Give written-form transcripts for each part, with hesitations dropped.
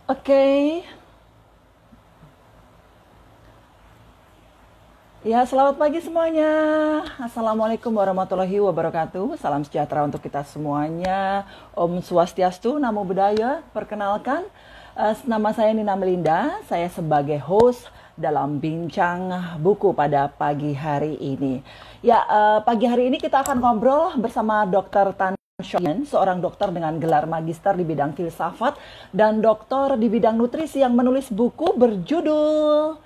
Oke, ya selamat pagi semuanya. Assalamualaikum warahmatullahi wabarakatuh. Salam sejahtera untuk kita semuanya. Om Swastiastu, Namo Buddhaya. Perkenalkan, nama saya Nina Melinda. Saya sebagai host dalam bincang buku pada pagi hari ini. Ya, pagi hari ini kita akan ngobrol bersama Dr. Tan Shoyen, seorang dokter dengan gelar magister di bidang filsafat dan doktor di bidang nutrisi yang menulis buku berjudul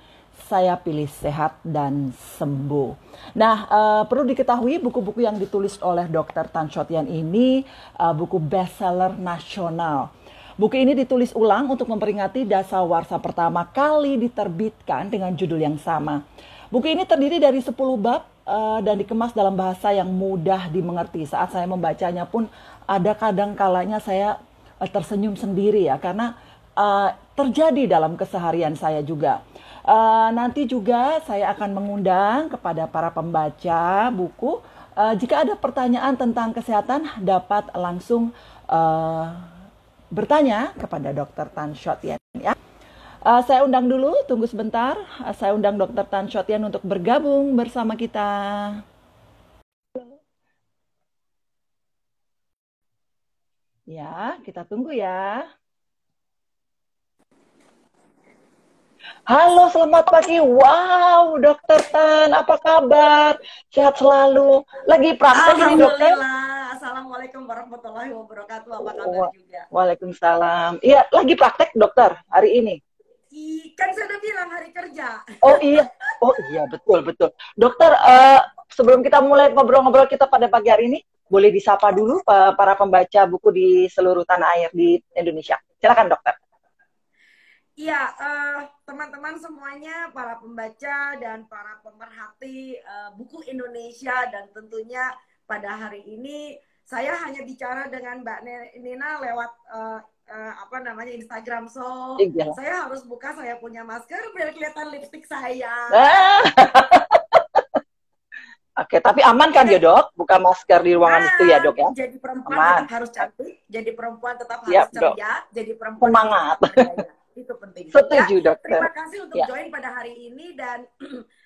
Saya Pilih Sehat dan Sembuh. Nah, perlu diketahui buku-buku yang ditulis oleh Dr. Tan Shoyen ini buku bestseller nasional. Buku ini ditulis ulang untuk memperingati dasawarsa pertama kali diterbitkan dengan judul yang sama. Buku ini terdiri dari 10 bab dan dikemas dalam bahasa yang mudah dimengerti. Saat saya membacanya pun ada kadang kalanya saya tersenyum sendiri ya, karena terjadi dalam keseharian saya juga. Nanti juga saya akan mengundang kepada para pembaca buku, jika ada pertanyaan tentang kesehatan dapat langsung bertanya kepada Dr. Tan Shoyen ya. Saya undang dulu, tunggu sebentar. Saya undang Dr. Tan Shoyen untuk bergabung bersama kita. Ya, kita tunggu ya. Halo, selamat pagi. Wow, Dokter Tan, apa kabar? Sehat selalu. Lagi praktek ini, dokter? Alhamdulillah. Assalamualaikum warahmatullahi wabarakatuh. Apa kabar juga? Waalaikumsalam. Iya, lagi praktek, dokter, hari ini. Kan saya udah bilang hari kerja. Oh iya, betul betul. Dokter, sebelum kita mulai ngobrol-ngobrol kita pada pagi hari ini, boleh disapa dulu para pembaca buku di seluruh tanah air di Indonesia. Silakan, dokter. Iya, teman-teman semuanya, para pembaca dan para pemerhati buku Indonesia, dan tentunya pada hari ini saya hanya bicara dengan Mbak Nina lewat apa namanya Instagram. So Iya. saya harus buka, saya punya masker biar kelihatan lipstick saya. Oke, tapi aman kan ya, dok? Buka masker di ruangan itu ya, dok ya? Jadi perempuan Aman. tetap harus cantik, jadi perempuan tetap harus Siap, dok. ceria, jadi perempuan harus Semangat. tetap berdaya. Itu penting. Ya, Setuju, dokter. terima kasih untuk Ya. join pada hari ini, dan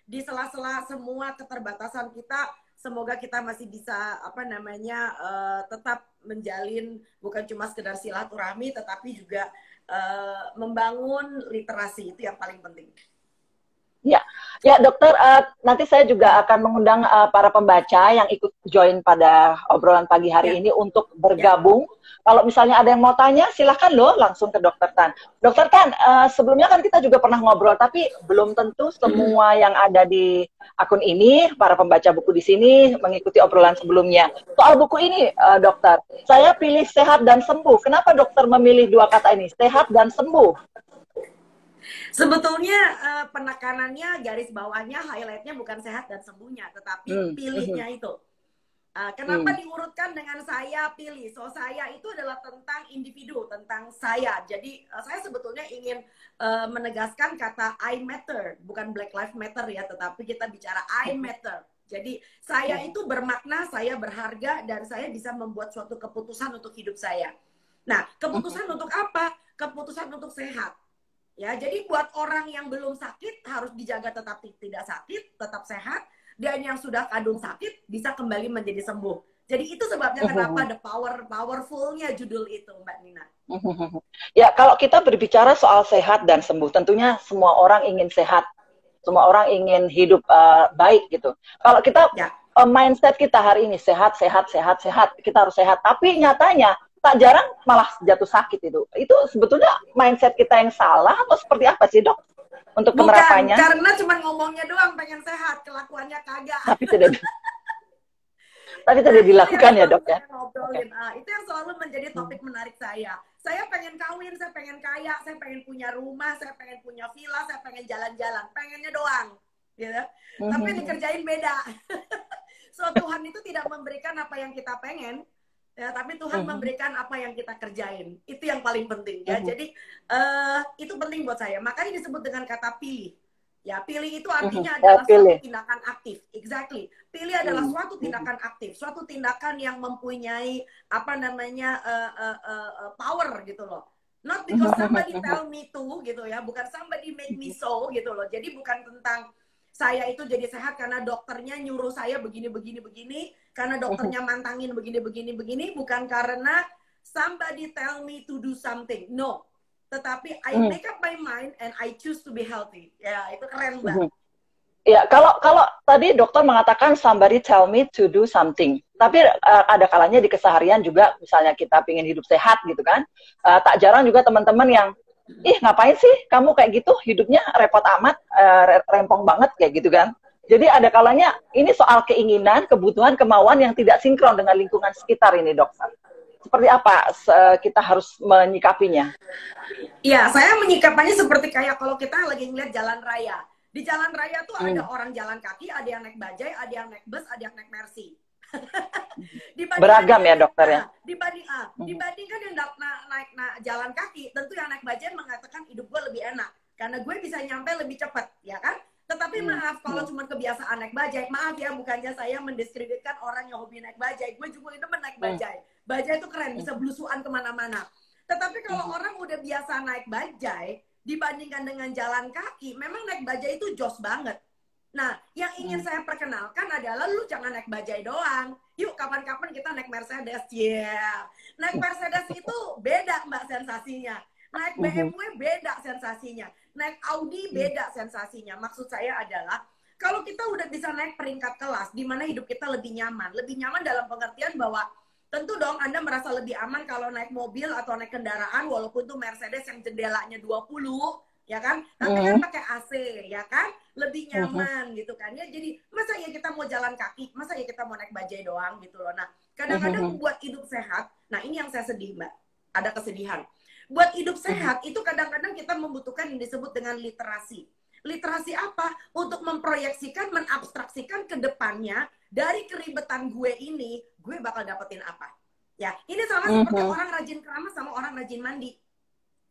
di sela-sela semua keterbatasan kita, semoga kita masih bisa apa namanya tetap menjalin bukan cuma sekedar silaturahmi, tetapi juga membangun literasi. Itu yang paling penting. Ya, ya dokter, nanti saya juga akan mengundang para pembaca yang ikut join pada obrolan pagi hari Ya. ini untuk Ya. bergabung. Kalau misalnya ada yang mau tanya, silahkan loh langsung ke Dokter Tan. Dokter Tan, sebelumnya kan kita juga pernah ngobrol, tapi belum tentu semua yang ada di akun ini, para pembaca buku di sini, mengikuti obrolan sebelumnya. Soal buku ini, dokter, saya pilih sehat dan sembuh. Kenapa dokter memilih dua kata ini, sehat dan sembuh? Sebetulnya penekanannya, garis bawahnya, highlightnya bukan sehat dan sembuhnya, tetapi pilihnya itu. Kenapa diurutkan dengan saya pilih? So, saya itu adalah tentang individu, tentang saya. Jadi saya sebetulnya ingin menegaskan kata I matter, bukan Black Lives Matter ya, tetapi kita bicara I matter. Jadi saya itu bermakna, saya berharga, dan saya bisa membuat suatu keputusan untuk hidup saya. Nah, keputusan untuk apa? Keputusan untuk sehat. Ya, jadi buat orang yang belum sakit harus dijaga tetap tidak sakit, tetap sehat, dan yang sudah kadung sakit bisa kembali menjadi sembuh. Jadi itu sebabnya kenapa the powerfulnya judul itu, Mbak Nina. Ya, kalau kita berbicara soal sehat dan sembuh, tentunya semua orang ingin sehat, semua orang ingin hidup baik gitu. Kalau kita mindset kita hari ini sehat, sehat, sehat, sehat, kita harus sehat. Tapi nyatanya tak jarang malah jatuh sakit itu. Itu sebetulnya mindset kita yang salah atau seperti apa sih, dok? Untuk penerapannya? Bukan, karena cuma ngomongnya doang pengen sehat, kelakuannya kagak. Tapi tidak dilakukan ya, dok ya? Okay. Itu yang selalu menjadi topik menarik saya. Saya pengen kawin, saya pengen kaya, saya pengen punya rumah, saya pengen punya villa, saya pengen jalan-jalan. Pengennya doang. Gitu. Tapi dikerjain beda. So, Tuhan itu tidak memberikan apa yang kita pengen, ya, tapi Tuhan memberikan apa yang kita kerjain. Itu yang paling penting ya. Jadi itu penting buat saya. Makanya disebut dengan kata pilih. Ya, pilih itu artinya adalah suatu tindakan aktif. Exactly. Pilih adalah suatu tindakan aktif, suatu tindakan yang mempunyai apa namanya power gitu loh. Not because somebody tell me to gitu ya, bukan somebody make me so gitu loh. Jadi bukan tentang saya itu jadi sehat karena dokternya nyuruh saya begini begini begini, karena dokternya mantangin begini begini begini, bukan karena somebody tell me to do something. No. Tetapi I make up my mind and I choose to be healthy. Ya, itu keren, Mbak. Ya, kalau tadi dokter mengatakan somebody tell me to do something, tapi ada kalanya di keseharian juga, misalnya kita pengen hidup sehat gitu kan, tak jarang juga teman-teman yang, ih ngapain sih kamu kayak gitu, hidupnya repot amat, rempong banget kayak gitu kan. Jadi ada kalanya ini soal keinginan, kebutuhan, kemauan yang tidak sinkron dengan lingkungan sekitar ini, dokter. Seperti apa kita harus menyikapinya? Iya, saya menyikapinya seperti kayak kalau kita lagi ngeliat jalan raya. Di jalan raya tuh ada orang jalan kaki, ada yang naik bajai, ada yang naik bus, ada yang naik Mercy. Beragam ya dokter ya? Dibandingkan yang naik jalan kaki, tentu yang naik bajai mengatakan hidup gue lebih enak. Karena gue bisa nyampe lebih cepat, ya kan? Tetapi maaf, kalau cuma kebiasaan naik bajai, maaf ya, bukannya saya mendiskreditkan orang yang hobi naik bajai. Gue juga itu naik bajai. Bajai itu keren, bisa belusuan kemana-mana. Tetapi kalau orang udah biasa naik bajai, dibandingkan dengan jalan kaki, memang naik bajai itu jos banget. Nah, yang ingin saya perkenalkan adalah lu jangan naik bajai doang. Yuk, kapan-kapan kita naik Mercedes. Yeah. Naik Mercedes itu beda, Mbak, sensasinya. Naik BMW beda sensasinya. Naik Audi beda sensasinya. Maksud saya adalah, kalau kita udah bisa naik peringkat kelas, di mana hidup kita lebih nyaman. Lebih nyaman dalam pengertian bahwa tentu dong Anda merasa lebih aman kalau naik mobil atau naik kendaraan walaupun tuh Mercedes yang jendelanya 20, ya kan? Tapi kan pakai AC, ya kan? Lebih nyaman gitu kan. Ya jadi masa ya kita mau jalan kaki, masa ya kita mau naik bajai doang gitu loh. Nah, kadang-kadang buat hidup sehat, nah ini yang saya sedih, Mbak. Ada kesedihan. Buat hidup sehat itu kadang-kadang kita membutuhkan yang disebut dengan literasi. Literasi apa? Untuk memproyeksikan, menabstraksikan ke depannya dari keribetan gue ini, gue bakal dapetin apa. Ya, ini sama seperti orang rajin keramas sama orang rajin mandi.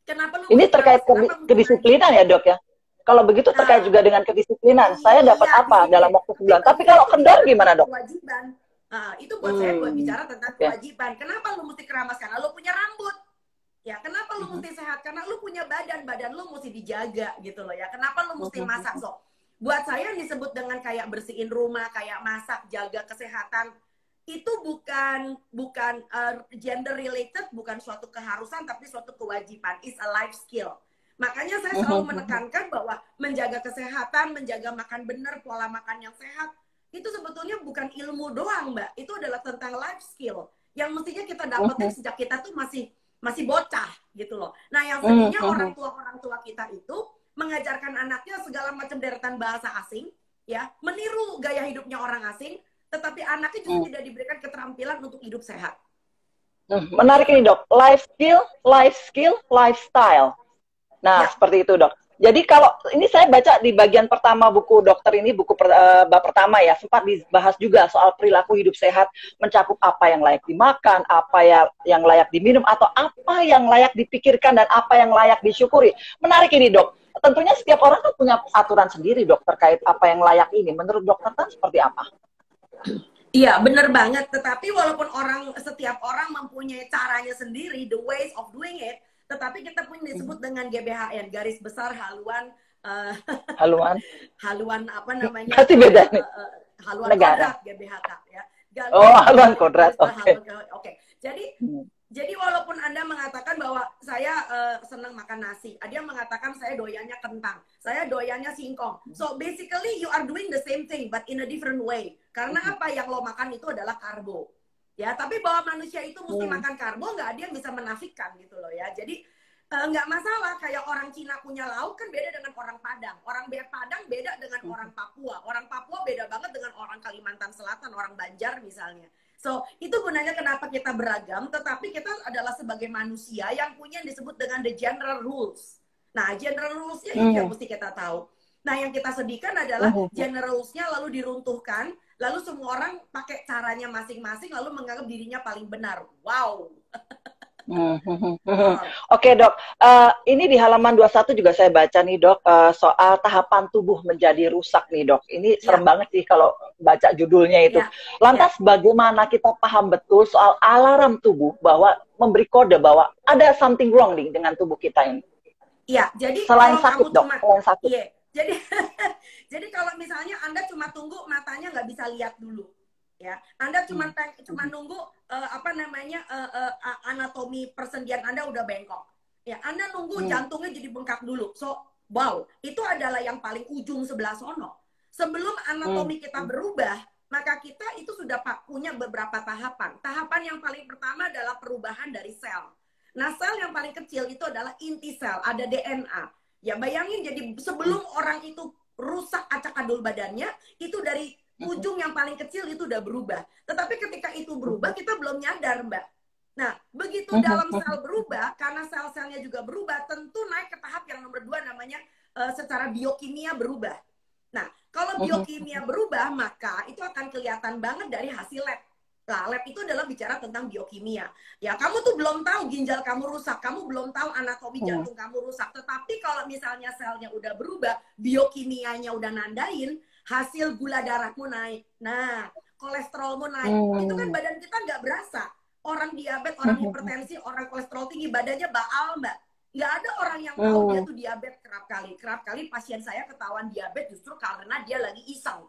Kenapa lu ini terkait kedisiplinan ya, Dok ya? Kalau begitu terkait juga dengan kedisiplinan. Saya dapat apa dalam waktu sebulan. Tapi kalau kendor gimana, Dok? Kewajiban. Itu buat saya buat bicara tentang kewajiban. Kenapa lu mesti keramas? Karena lu punya rambut. Ya, kenapa lu mesti sehat? Karena lu punya badan lu mesti dijaga gitu loh ya. Kenapa lu mesti masak? So, buat saya yang disebut dengan kayak bersihin rumah, kayak masak, jaga kesehatan, itu bukan gender related, bukan suatu keharusan, tapi suatu kewajiban. It's a life skill. Makanya saya selalu menekankan bahwa menjaga kesehatan, menjaga makan benar, pola makan yang sehat, itu sebetulnya bukan ilmu doang, Mbak. Itu adalah tentang life skill yang mestinya kita dapetin sejak kita tuh masih bocah gitu loh. Nah, yang sedihnya orang tua kita itu mengajarkan anaknya segala macam deretan bahasa asing, ya, meniru gaya hidupnya orang asing, tetapi anaknya justru tidak diberikan keterampilan untuk hidup sehat. Menarik ini, Dok. Life skill, lifestyle. Nah, seperti itu, Dok. Jadi kalau ini saya baca di bagian pertama buku dokter ini, buku bab pertama ya, sempat dibahas juga soal perilaku hidup sehat, mencakup apa yang layak dimakan, apa yang layak diminum, atau apa yang layak dipikirkan, dan apa yang layak disyukuri. Menarik ini, Dok. Tentunya setiap orang kan punya aturan sendiri, Dok, terkait apa yang layak ini. Menurut dokter kan seperti apa? Iya, bener banget. Tetapi walaupun setiap orang mempunyai caranya sendiri, the ways of doing it, tetapi kita punya disebut dengan GBHN, garis besar haluan haluan apa namanya? Berarti beda nih. Haluan negara. Kodrat, GBHK ya. Haluan kodrat. Oke. Jadi walaupun Anda mengatakan bahwa saya senang makan nasi, ada yang mengatakan saya doyannya kentang, saya doyannya singkong. So basically you are doing the same thing but in a different way. Karena apa yang lo makan itu adalah karbo. Ya, tapi bahwa manusia itu mesti makan karbo, nggak ada yang bisa menafikan gitu loh ya. Jadi nggak masalah, kayak orang Cina punya lauk kan beda dengan orang Padang. Orang Padang beda dengan orang Papua. Orang Papua beda banget dengan orang Kalimantan Selatan, orang Banjar misalnya. So, itu gunanya kenapa kita beragam, tetapi kita adalah sebagai manusia yang punya yang disebut dengan the general rules. Nah, general rules-nya itu yang mesti kita tahu. Nah, yang kita sedihkan adalah general rules-nya lalu diruntuhkan, lalu semua orang pakai caranya masing-masing, lalu menganggap dirinya paling benar. Wow! Oke dok, ini di halaman 21 juga saya baca nih dok, soal tahapan tubuh menjadi rusak nih dok. Ini serem banget sih kalau baca judulnya itu. Lantas bagaimana kita paham betul soal alarm tubuh bahwa memberi kode bahwa ada something wrong nih dengan tubuh kita ini? Iya, jadi selain kalau sakit kamu dok, cuma, selain sakit. iya, jadi jadi kalau misalnya Anda cuma tunggu matanya nggak bisa lihat dulu, ya, Anda cuma nunggu anatomi persendian Anda udah bengkok, ya, Anda nunggu jantungnya jadi bengkak dulu, so wow, itu adalah yang paling ujung sebelah sono. Sebelum anatomi kita berubah, maka kita itu sudah punya beberapa tahapan. Tahapan yang paling pertama adalah perubahan dari sel. Nah, sel yang paling kecil itu adalah inti sel, ada DNA. Ya, bayangin jadi sebelum orang itu rusak acak-adul badannya, itu dari ujung yang paling kecil itu udah berubah. Tetapi ketika itu berubah, kita belum nyadar, Mbak. Nah, begitu dalam sel berubah, karena sel-selnya juga berubah, tentu naik ke tahap yang nomor 2 namanya secara biokimia berubah. Nah, kalau biokimia berubah, maka itu akan kelihatan banget dari hasil lab. Nah, lab itu adalah bicara tentang biokimia. Ya, kamu tuh belum tahu ginjal kamu rusak, kamu belum tahu anatomi jantung kamu rusak. Tetapi kalau misalnya selnya udah berubah, biokimianya udah nandain, hasil gula darahmu naik. Nah, kolesterolmu naik. Itu kan badan kita nggak berasa. Orang diabetes, orang hipertensi, orang kolesterol tinggi, badannya baal, Mbak. Nggak ada orang yang tahu dia tuh diabetes kerap kali. Kerap kali pasien saya ketahuan diabetes justru karena dia lagi iseng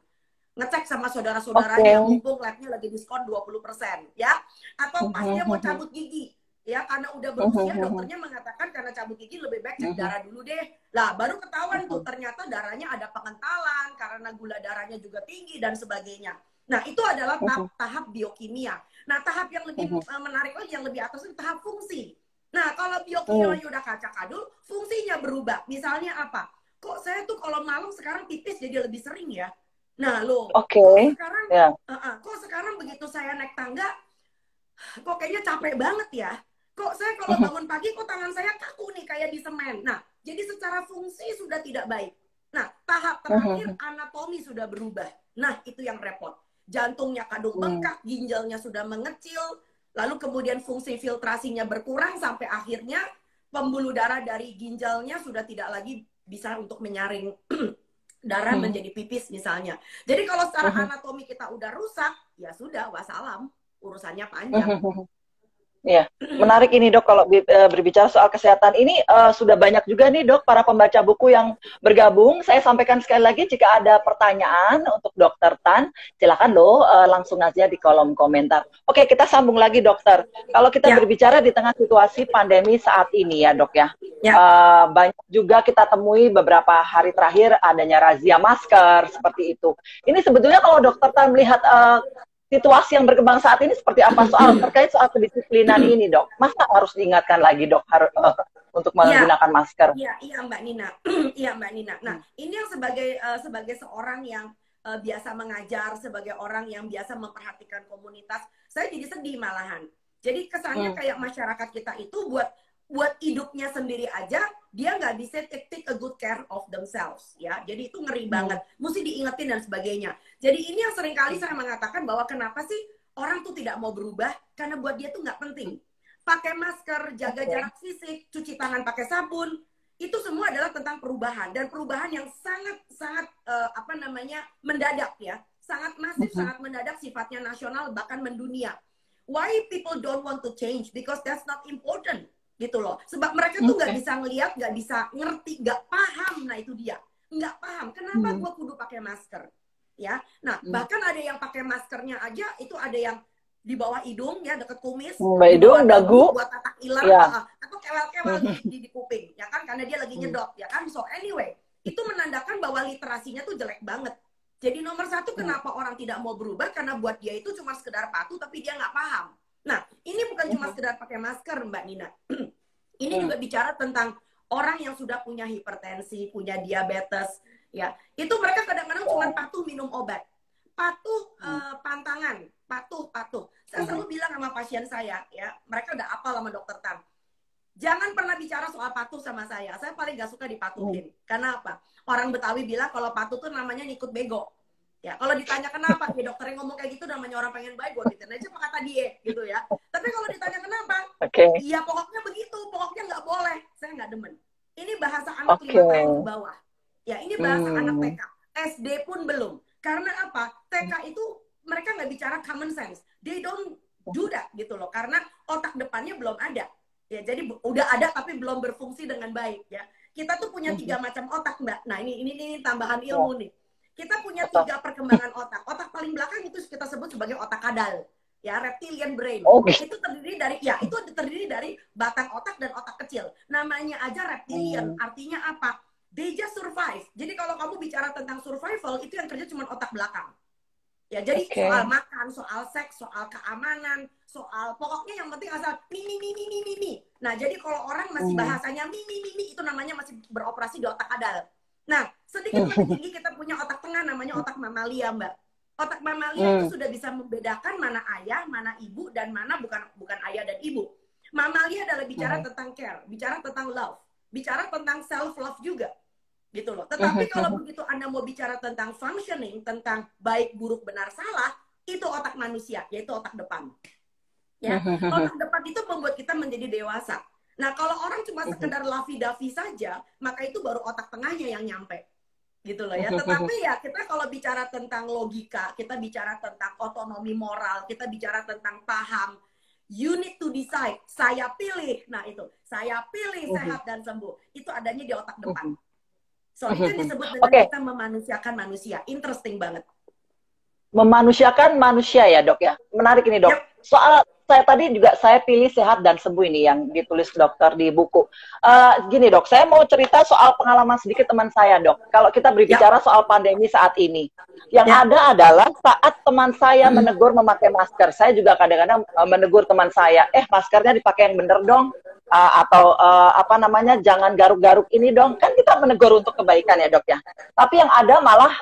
ngecek sama saudara-saudaranya, mumpung labnya lagi diskon 20%, ya. Atau pas dia mau cabut gigi, ya, karena udah berusia, dokternya mengatakan karena cabut gigi lebih baik cek darah dulu deh. Lah, baru ketahuan tuh, ternyata darahnya ada pengentalan, karena gula darahnya juga tinggi, dan sebagainya. Nah, itu adalah tahap biokimia. Nah, tahap yang lebih menarik lagi, yang lebih atas itu tahap fungsi. Nah, kalau biokimianya udah kacak-adul, fungsinya berubah. Misalnya apa? Kok saya tuh kalau malam sekarang pipis jadi lebih sering ya? Nah, kok sekarang begitu saya naik tangga, kok kayaknya capek banget ya. Kok saya kalau bangun pagi, kok tangan saya kaku nih kayak di semen. Nah, jadi secara fungsi sudah tidak baik. Nah, tahap terakhir anatomi sudah berubah. Nah, itu yang repot. Jantungnya kadung bengkak, ginjalnya sudah mengecil, lalu kemudian fungsi filtrasinya berkurang sampai akhirnya pembuluh darah dari ginjalnya sudah tidak lagi bisa untuk menyaring darah menjadi pipis misalnya. Jadi kalau secara anatomi kita udah rusak, ya sudah, wassalam, urusannya panjang. Ya, menarik ini dok kalau berbicara soal kesehatan ini sudah banyak juga nih dok para pembaca buku yang bergabung. Saya sampaikan sekali lagi jika ada pertanyaan untuk Dokter Tan, silakan loh langsung aja di kolom komentar. Oke, kita sambung lagi dokter. Kalau kita berbicara di tengah situasi pandemi saat ini ya dok ya, banyak juga kita temui beberapa hari terakhir adanya razia masker seperti itu. Ini sebetulnya kalau Dokter Tan melihat situasi yang berkembang saat ini seperti apa terkait soal kedisiplinan ini dok? Masa harus diingatkan lagi dok untuk menggunakan masker? Iya Mbak Nina, iya Mbak Nina. Nah ini yang sebagai seorang yang biasa mengajar, sebagai orang yang biasa memperhatikan komunitas, saya jadi sedih malahan. Jadi kesannya kayak masyarakat kita itu buat hidupnya sendiri aja, dia nggak bisa take a good care of themselves, ya. Jadi itu ngeri banget, mesti diingetin dan sebagainya. Jadi ini yang sering kali saya mengatakan bahwa kenapa sih orang tuh tidak mau berubah, karena buat dia tuh nggak penting. Pakai masker, jaga jarak fisik, cuci tangan pakai sabun, itu semua adalah tentang perubahan, dan perubahan yang sangat mendadak ya, sangat masif, sangat mendadak, sifatnya nasional bahkan mendunia. Why people don't want to change? Because that's not important. Gitu loh, sebab mereka tuh nggak bisa ngelihat, nggak bisa ngerti, nggak paham. Nah itu dia, nggak paham kenapa gue kudu pakai masker, ya. Nah bahkan ada yang pakai maskernya aja itu ada yang di bawah hidung ya, deket kumis, di bawah dagu buat tatak ilang, atau kewel-kewel di kuping, ya kan, karena dia lagi nyedot, ya kan. So anyway, itu menandakan bahwa literasinya tuh jelek banget. Jadi nomor satu, kenapa orang tidak mau berubah, karena buat dia itu cuma sekedar patuh tapi dia nggak paham. Nah, ini bukan cuma sekedar pakai masker, Mbak Nina. Ini juga bicara tentang orang yang sudah punya hipertensi, punya diabetes, ya. Itu mereka kadang-kadang cuma patuh minum obat. Patuh pantangan, patuh. Saya selalu bilang sama pasien saya, ya, mereka udah apal sama Dokter Tan. Jangan pernah bicara soal patuh sama saya. Saya paling gak suka dipatuhin. Karena apa? Orang Betawi bilang kalau patuh tuh namanya ngikut bego. Ya, kalau ditanya kenapa, ya dokter yang ngomong kayak gitu namanya orang pengen baik, gue gituin aja apa kata dia, gitu ya. Tapi kalau ditanya kenapa, ya pokoknya begitu, pokoknya nggak boleh, saya nggak demen. Ini bahasa anak 5 tahun ke bawah. Ya, ini bahasa anak TK. SD pun belum. Karena apa? TK itu mereka nggak bicara common sense. They don't do that gitu loh. Karena otak depannya belum ada. Ya, jadi udah ada tapi belum berfungsi dengan baik ya. Kita tuh punya 3 macam otak, Mbak. Nah, ini tambahan ilmu nih. Kita punya 3 perkembangan otak. Otak paling belakang itu kita sebut sebagai otak kadal. Ya, reptilian brain. Itu terdiri dari batang otak dan otak kecil. Namanya aja reptilian. Artinya apa? They just survive. Jadi kalau kamu bicara tentang survival, itu yang kerja cuma otak belakang. Ya, jadi soal makan, soal seks, soal keamanan, soal pokoknya yang penting asal mi. Nah, jadi kalau orang masih bahasanya mi, itu namanya masih beroperasi di otak kadal. Nah, sedikit lebih tinggi kita punya otak tengah namanya otak mamalia, Mbak. Otak mamalia itu sudah bisa membedakan mana ayah, mana ibu, dan mana bukan ayah dan ibu. Mamalia adalah bicara tentang care, bicara tentang love, bicara tentang self-love juga. Gitu loh. Tetapi kalau begitu Anda mau bicara tentang functioning, tentang baik, buruk, benar, salah, itu otak manusia, yaitu otak depan. Ya, otak depan itu membuat kita menjadi dewasa. Nah, kalau orang cuma sekedar lavi-davi saja, maka itu baru otak tengahnya yang nyampe. Gitu loh ya. Tetapi ya, kita kalau bicara tentang logika, kita bicara tentang otonomi moral, kita bicara tentang paham, you need to decide, saya pilih. Nah, itu, saya pilih sehat dan sembuh. Itu adanya di otak depan. So, itu disebut dengan kita memanusiakan manusia. Interesting banget. Memanusiakan manusia ya, Dok ya. Menarik ini, Dok. Soal saya pilih sehat dan sembuh ini yang ditulis dokter di buku. Gini, Dok, saya mau cerita soal pengalaman sedikit teman saya, Dok. Kalau kita berbicara soal pandemi saat ini, yang ada adalah saat teman saya menegur memakai masker, saya juga kadang-kadang menegur teman saya, maskernya dipakai yang bener dong, atau jangan garuk-garuk ini dong. Kan kita menegur untuk kebaikan ya, Dok ya. Tapi yang ada malah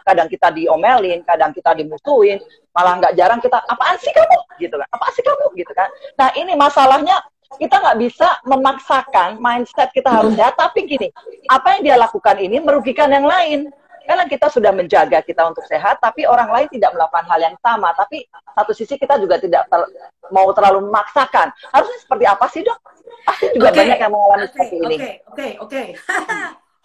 kadang kita diomelin, kadang kita dimusuhin, malah nggak jarang kita, apaan sih kamu? Gitu kan, apaan sih kamu? Gitu kan. Nah, ini masalahnya, kita nggak bisa memaksakan mindset kita harus sehat, tapi gini, apa yang dia lakukan ini merugikan yang lain. Karena kita sudah menjaga kita untuk sehat, tapi orang lain tidak melakukan hal yang sama. Tapi satu sisi kita juga tidak mau terlalu memaksakan. Harusnya seperti apa sih, Dok? Pasti juga banyak yang mengalami seperti ini. Oke.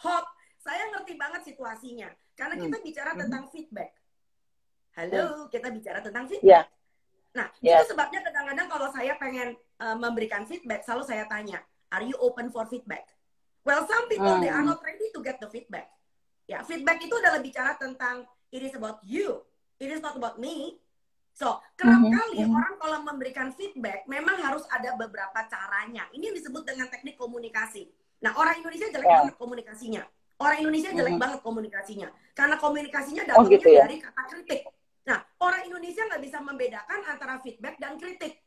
Hot. Saya ngerti banget situasinya. Karena kita bicara tentang feedback. Halo, kita bicara tentang feedback. Nah, itu sebabnya kadang-kadang kalau saya pengen memberikan feedback, selalu saya tanya, are you open for feedback? Well, some people, they are not ready to get the feedback. Ya, feedback itu adalah bicara tentang, it is about you, it is not about me. So, kerap kali orang kalau memberikan feedback, memang harus ada beberapa caranya. Ini yang disebut dengan teknik komunikasi. Nah, orang Indonesia jelek banget komunikasinya. Orang Indonesia jelek banget komunikasinya. Karena komunikasinya datangnya dari kata kritik. Nah, orang Indonesia nggak bisa membedakan antara feedback dan kritik.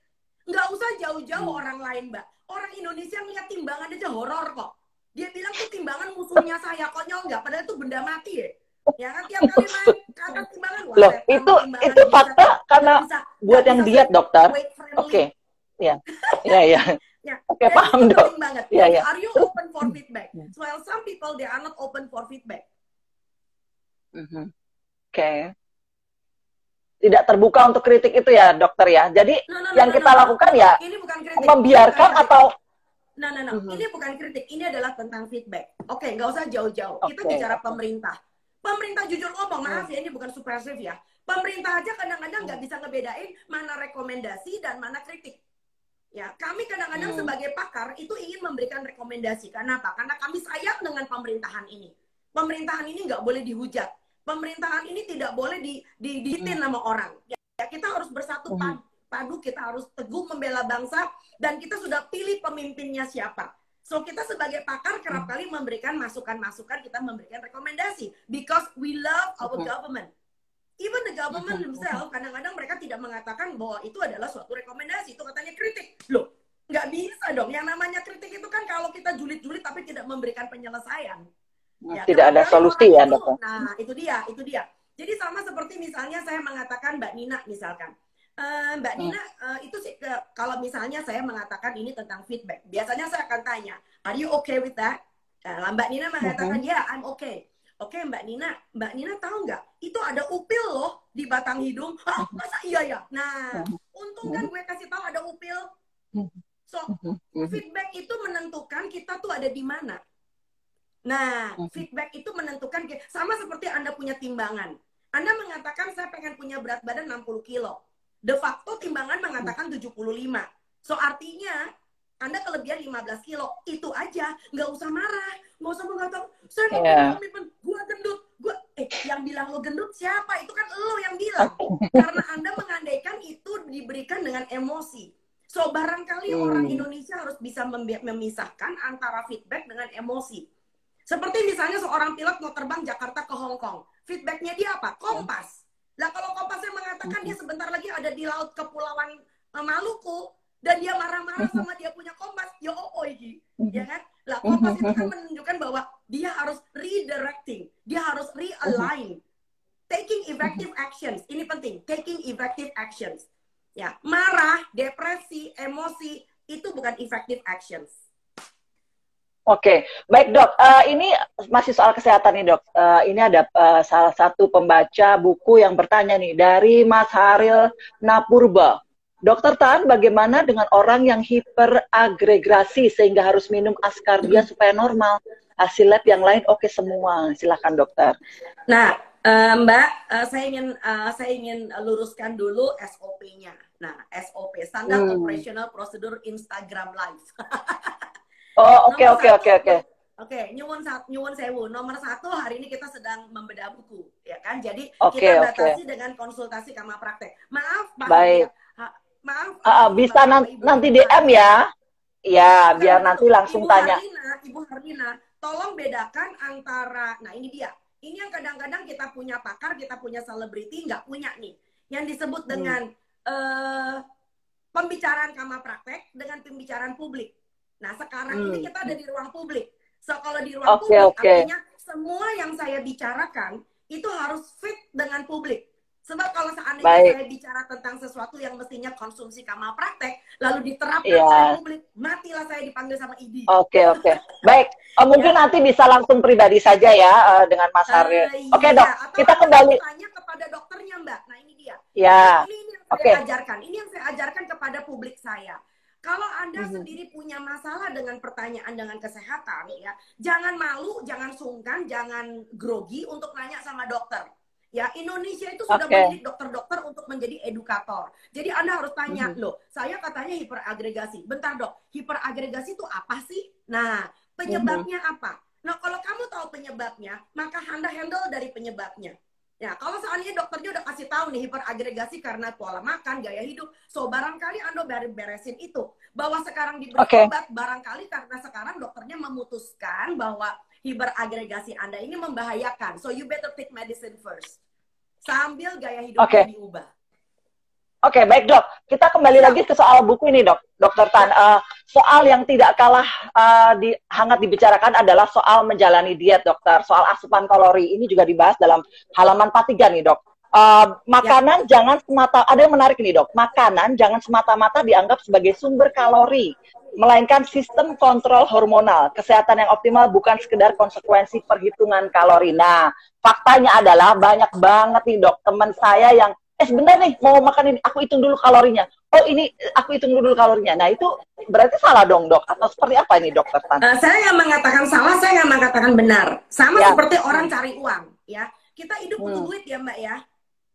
Nggak usah jauh-jauh orang lain, Mbak. Orang Indonesia ngeliat timbangan aja horor kok. Dia bilang tuh timbangan musuhnya saya, konyol nggak? Padahal itu benda mati ya. Ya kan, tiap kali main ke atas timbangan. Loh, itu fakta karena buat yang diet, dokter. Oke. Ya. Oke, paham, Dok. Ya. Are you open for feedback? Well, some people, they are not open for feedback. Oke. Tidak terbuka untuk kritik itu ya, dokter ya. Jadi yang kita lakukan ya ini bukan kritik, membiarkan atau ini bukan kritik, ini adalah tentang feedback. Oke, nggak usah jauh-jauh. Kita bicara pemerintah. Pemerintah jujur ngomong, maaf ya, ini bukan subversif ya. Pemerintah aja kadang-kadang nggak bisa ngebedain mana rekomendasi dan mana kritik. Ya, kami kadang-kadang sebagai pakar itu ingin memberikan rekomendasi. Karena apa? Karena kami sayang dengan pemerintahan ini. Pemerintahan ini nggak boleh dihujat. Pemerintahan ini tidak boleh dihitin sama orang. Ya, kita harus bersatu padu, kita harus teguh membela bangsa, dan kita sudah pilih pemimpinnya siapa. So, kita sebagai pakar kerap kali memberikan masukan-masukan, kita memberikan rekomendasi. Because we love our government. Even the government themselves, kadang-kadang mereka tidak mengatakan bahwa itu adalah suatu rekomendasi. Itu katanya kritik. Loh, nggak bisa dong. Yang namanya kritik itu kan kalau kita julid-julid tapi tidak memberikan penyelesaian. Ya, tidak ada solusi ya, Dok. Nah, itu dia. Jadi sama seperti misalnya saya mengatakan Mbak Nina misalkan. Mbak Nina, itu sih kalau misalnya saya mengatakan ini tentang feedback, biasanya saya akan tanya, are you okay with that? Mbak Nina mengatakan, yeah, I'm okay. Oke, Mbak Nina tahu nggak? Itu ada upil loh di batang hidung. Hah, masa iya ya? Nah, untung kan gue kasih tahu ada upil. So, feedback itu menentukan kita tuh ada di mana. Nah, feedback itu menentukan, sama seperti Anda punya timbangan. Anda mengatakan saya pengen punya berat badan 60 kilo. De facto timbangan mengatakan 75. So, artinya Anda kelebihan 15 kilo. Itu aja. Nggak usah marah. Nggak usah mengatakan, saya nggak punya komitmen. Gue gendut. Yang bilang lo gendut siapa? Itu kan lo yang bilang. Karena Anda mengandaikan itu diberikan dengan emosi. So, barangkali orang Indonesia harus bisa memisahkan antara feedback dengan emosi. Seperti misalnya seorang pilot mau terbang Jakarta ke Hong Kong. Feedbacknya dia apa? Kompas. Lah kalau kompasnya mengatakan dia sebentar lagi ada di laut Kepulauan Maluku, dan dia marah-marah sama dia punya kompas, ya iki. Ya kan? Lah kompas itu kan menunjukkan bahwa dia harus redirecting. Dia harus realign. Taking effective actions. Ini penting. Taking effective actions. Ya, marah, depresi, emosi, itu bukan effective actions. Oke, baik dok. Ini masih soal kesehatan nih dok. Ini ada salah satu pembaca buku yang bertanya nih dari Mas Haril Napurba. Dokter Tan, bagaimana dengan orang yang hiperagregasi sehingga harus minum askardia supaya normal? Hasil lab yang lain oke semua. Silakan dokter. Nah, Mbak, saya ingin luruskan dulu SOP-nya. Nah, SOP, Standard Operational Procedure Instagram Live. Oh, oke. Oke, nyuwun sewu. Nomor 1, hari ini kita sedang membedah buku, ya kan? Jadi kita batasi dengan konsultasi kama praktek. Maaf, Pak. Baik. Maaf. Bisa nanti DM ya. Ya, biar nanti langsung tanya. Ibu Harlina, tolong bedakan antara, nah ini dia. Ini yang kadang-kadang kita punya pakar, kita punya selebriti, nggak punya nih. Yang disebut dengan pembicaraan kama praktek dengan pembicaraan publik. Nah, sekarang ini kita ada di ruang publik. So, kalau di ruang publik, artinya semua yang saya bicarakan itu harus fit dengan publik. Sebab kalau seandainya saya bicara tentang sesuatu yang mestinya konsumsi kama praktek, lalu diterapkan oleh publik, matilah saya dipanggil sama ID. Oke. Baik, mungkin nanti bisa langsung pribadi saja ya dengan Mas Haril. Oke dok, kita kembali. Tanya kepada dokternya Mbak. Nah ini dia. Ya. Ini yang saya ajarkan. Ini yang saya ajarkan kepada publik saya. Kalau Anda sendiri punya masalah dengan pertanyaan dengan kesehatan, ya, jangan malu, jangan sungkan, jangan grogi untuk nanya sama dokter. Ya, Indonesia itu sudah mendidik dokter-dokter untuk menjadi edukator. Jadi Anda harus tanya, loh, saya katanya hiperagregasi. Bentar dok, hiperagregasi itu apa sih? Nah, penyebabnya apa? Nah, kalau kamu tahu penyebabnya, maka Anda handle dari penyebabnya. Ya, kalau seandainya dokternya udah kasih tahu nih hiperagregasi karena pola makan, gaya hidup, so barangkali Anda beresin itu. Bahwa sekarang diberi obat, barangkali karena sekarang dokternya memutuskan bahwa hiperagregasi Anda ini membahayakan. So you better take medicine first. Sambil gaya hidupnya diubah. Oke, baik dok. Kita kembali lagi ke soal buku ini dok, Dokter Tan. Soal yang tidak kalah hangat dibicarakan adalah soal menjalani diet dokter. Soal asupan kalori ini juga dibahas dalam halaman 43 nih dok. Makanan jangan semata, ada yang menarik nih dok. Makanan jangan semata-mata dianggap sebagai sumber kalori, melainkan sistem kontrol hormonal. Kesehatan yang optimal bukan sekedar konsekuensi perhitungan kalori. Nah, faktanya adalah banyak banget nih dok teman saya yang sebentar nih mau makan ini, aku hitung dulu kalorinya. Oh ini aku hitung dulu kalorinya. Nah itu berarti salah dong dok? Atau seperti apa ini dokter Tan? Saya nggak mengatakan salah, saya nggak mengatakan benar. Sama seperti orang cari uang, ya. Kita hidup butuh duit ya mbak ya.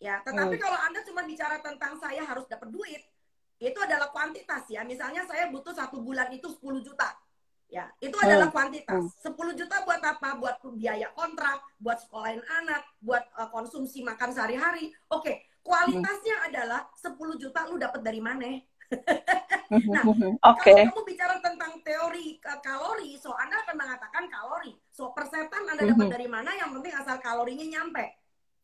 Ya, tetapi kalau Anda cuma bicara tentang saya harus dapat duit, itu adalah kuantitas ya. Misalnya saya butuh 1 bulan itu 10 juta. Ya, itu adalah kuantitas. 10 juta buat apa? Buat biaya kontrak, buat sekolahin anak, buat konsumsi makan sehari-hari. Oke. Kualitasnya adalah 10 juta lu dapat dari mana? Nah, kalau kamu bicara tentang teori kalori, so Anda akan mengatakan kalori. So persetan Anda dapat dari mana, yang penting asal kalorinya nyampe.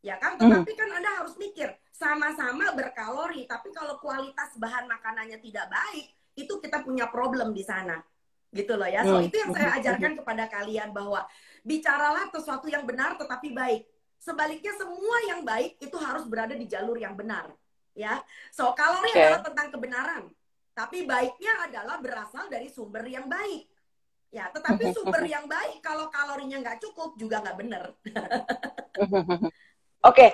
Ya kan? Tetapi kan Anda harus mikir, sama-sama berkalori, tapi kalau kualitas bahan makanannya tidak baik, itu kita punya problem di sana. Gitu loh ya. So itu yang saya ajarkan kepada kalian, bahwa bicaralah sesuatu yang benar tetapi baik. Sebaliknya semua yang baik itu harus berada di jalur yang benar, ya. So kalori adalah tentang kebenaran, tapi baiknya adalah berasal dari sumber yang baik. Ya, tetapi sumber yang baik kalau kalorinya nggak cukup juga nggak bener. Oke,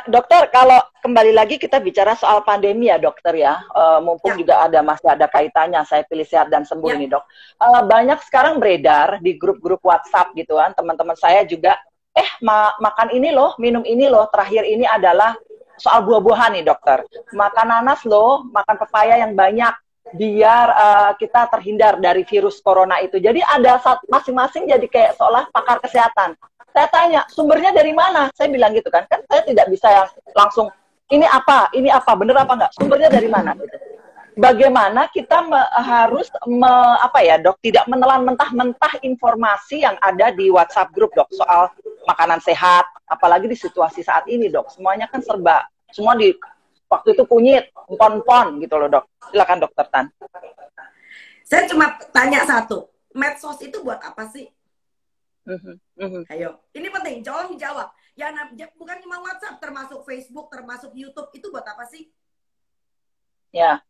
dokter, kalau kembali lagi kita bicara soal pandemi ya dokter ya, mumpung Ya, juga masih ada kaitannya, saya pilih sehat dan sembuh ya, ini dok. Banyak sekarang beredar di grup-grup WhatsApp gitu kan, teman-teman saya juga, makan ini loh, minum ini loh, terakhir ini adalah soal buah-buahan nih dokter. Makan nanas loh, makan pepaya yang banyak, biar kita terhindar dari virus corona itu. Jadi ada masing-masing jadi kayak seolah pakar kesehatan. Saya tanya, sumbernya dari mana? Saya bilang gitu kan saya tidak bisa yang langsung, ini apa, bener apa enggak? Sumbernya dari mana? Gitu. Bagaimana kita harus, apa ya dok, tidak menelan mentah-mentah informasi yang ada di WhatsApp grup dok, soal makanan sehat, apalagi di situasi saat ini dok, semuanya kan serba, semua di waktu itu kunyit, pon-pon gitu loh dok. Silakan dokter Tan. Saya cuma tanya satu, medsos itu buat apa sih? Ayo, ini penting, tolong dijawab. Ya, bukan cuma WhatsApp, termasuk Facebook, termasuk YouTube, itu buat apa sih? Ya,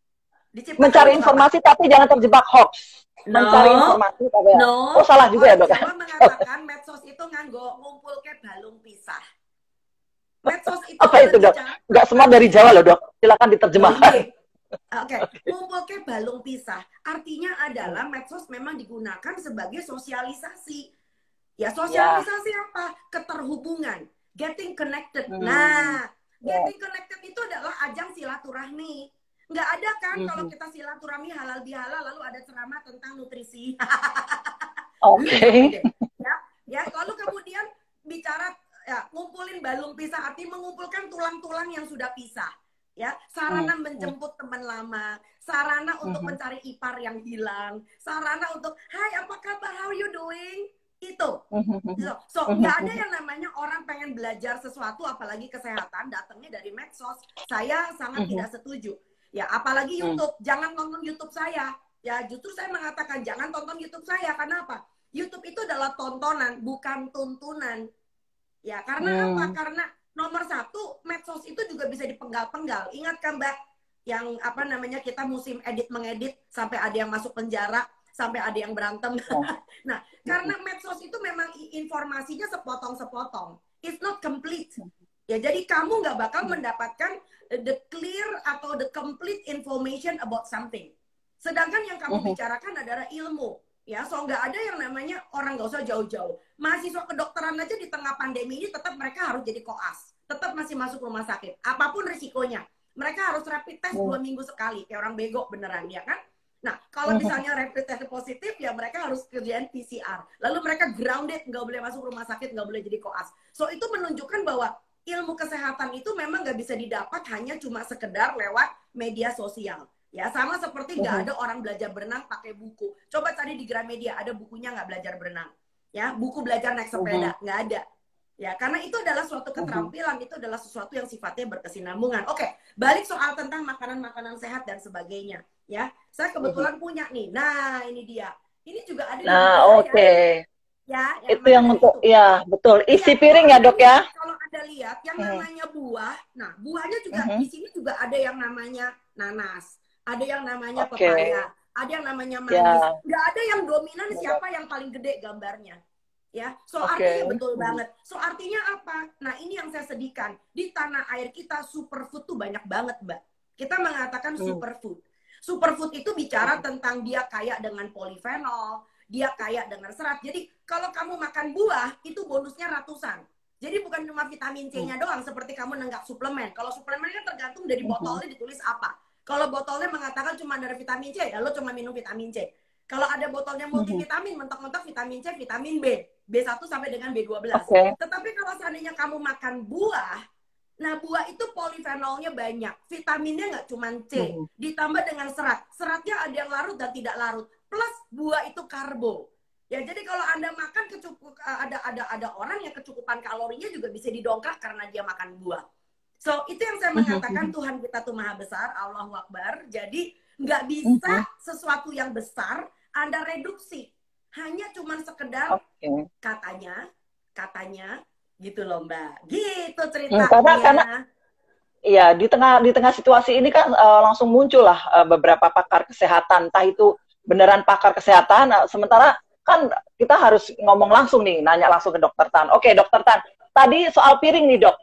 mencari informasi apa? Tapi jangan terjebak hoax. Mencari informasi tapi oh salah juga ya dok. Jawa mengatakan medsos itu nganggo ngumpul ke balung pisah. Medsos itu apa itu dok? Nggak semua dari Jawa loh dok. Silakan diterjemahkan. Oke, ngumpul ke balung pisah. Artinya adalah medsos memang digunakan sebagai sosialisasi. Ya, sosialisasi apa? Keterhubungan, getting connected. Nah, getting connected itu adalah ajang silaturahmi. Nggak ada kan kalau kita silaturahmi halal bihalal lalu ada ceramah tentang nutrisi. Oke. Ya, lalu kemudian bicara ya, ngumpulin balung pisah, arti mengumpulkan tulang-tulang yang sudah pisah. Ya, sarana menjemput teman lama, sarana untuk mencari ipar yang hilang, sarana untuk, "Hai, apa kabar? How are you doing?" Itu. So nggak ada yang namanya orang pengen belajar sesuatu, apalagi kesehatan, datangnya dari medsos. Saya sangat tidak setuju. Ya, apalagi YouTube. Jangan nonton YouTube saya. Ya, justru saya mengatakan jangan tonton YouTube saya. Karena apa? YouTube itu adalah tontonan, bukan tuntunan. Ya, karena apa? Karena nomor satu, medsos itu juga bisa dipenggal-penggal. Ingat kan, Mbak? Yang apa namanya, kita musim edit-mengedit, sampai ada yang masuk penjara, sampai ada yang berantem. Nah, karena medsos itu memang informasinya sepotong-sepotong. It's not complete. Ya, jadi kamu nggak bakal mendapatkan the clear atau the complete information about something. Sedangkan yang kamu bicarakan adalah ilmu. Ya, so nggak ada yang namanya orang nggak usah jauh-jauh. Mahasiswa kedokteran aja di tengah pandemi ini tetap mereka harus jadi koas. Tetap masih masuk rumah sakit. Apapun risikonya. Mereka harus rapid test 2 minggu sekali. Kayak orang bego beneran, ya kan? Nah, kalau misalnya rapid test positif, ya mereka harus kerjaan PCR. Lalu mereka grounded, nggak boleh masuk rumah sakit, nggak boleh jadi koas. So, itu menunjukkan bahwa ilmu kesehatan itu memang nggak bisa didapat hanya cuma sekedar lewat media sosial. Ya, sama seperti nggak ada orang belajar berenang pakai buku. Coba cari di Gramedia, ada bukunya nggak belajar berenang. Ya, buku belajar naik sepeda, nggak ada. Ya, karena itu adalah suatu keterampilan, itu adalah sesuatu yang sifatnya berkesinambungan. Oke, balik soal tentang makanan-makanan sehat dan sebagainya. Ya, saya kebetulan punya nih. Nah, ini dia. Ini juga ada di oke. Ya, itu yang untuk, ya betul. Isi piring ya dok ya. Kalau Anda lihat yang namanya buah, nah buahnya juga di sini juga ada yang namanya nanas, ada yang namanya pepaya, ada yang namanya manis. Nggak ada yang dominan siapa yang paling gede gambarnya. Ya, so artinya betul banget. So artinya apa? Nah, ini yang saya sedihkan. Di tanah air kita superfood tuh banyak banget, Mbak. Kita mengatakan superfood. Superfood itu bicara tentang dia kaya dengan polifenol, dia kaya dengan serat. Jadi kalau kamu makan buah itu bonusnya ratusan. Jadi bukan cuma vitamin C-nya doang seperti kamu nenggak suplemen. Kalau suplemen kan tergantung dari botolnya ditulis apa. Kalau botolnya mengatakan cuma dari vitamin C, ya lo cuma minum vitamin C. Kalau ada botolnya multivitamin, mentok-mentok vitamin C, vitamin B, B1 sampai dengan B12. Tetapi kalau seandainya kamu makan buah, nah buah itu polifenolnya banyak, vitaminnya nggak cuma C, ditambah dengan serat. Seratnya ada yang larut dan tidak larut. Plus buah itu karbo. Ya, jadi kalau Anda makan ada orang yang kecukupan kalorinya juga bisa didongkrak karena dia makan buah. So, itu yang saya mengatakan Tuhan kita tuh Maha Besar, Allahu Akbar. Jadi nggak bisa sesuatu yang besar Anda reduksi. Hanya cuma sekedar katanya gitu loh, Mbak. Gitu ceritanya. Karena iya, di tengah situasi ini kan langsung muncullah beberapa pakar kesehatan, entah itu beneran pakar kesehatan, sementara kan kita harus ngomong langsung nih, nanya langsung ke Dokter Tan. Oke, Dokter Tan, tadi soal piring nih dok,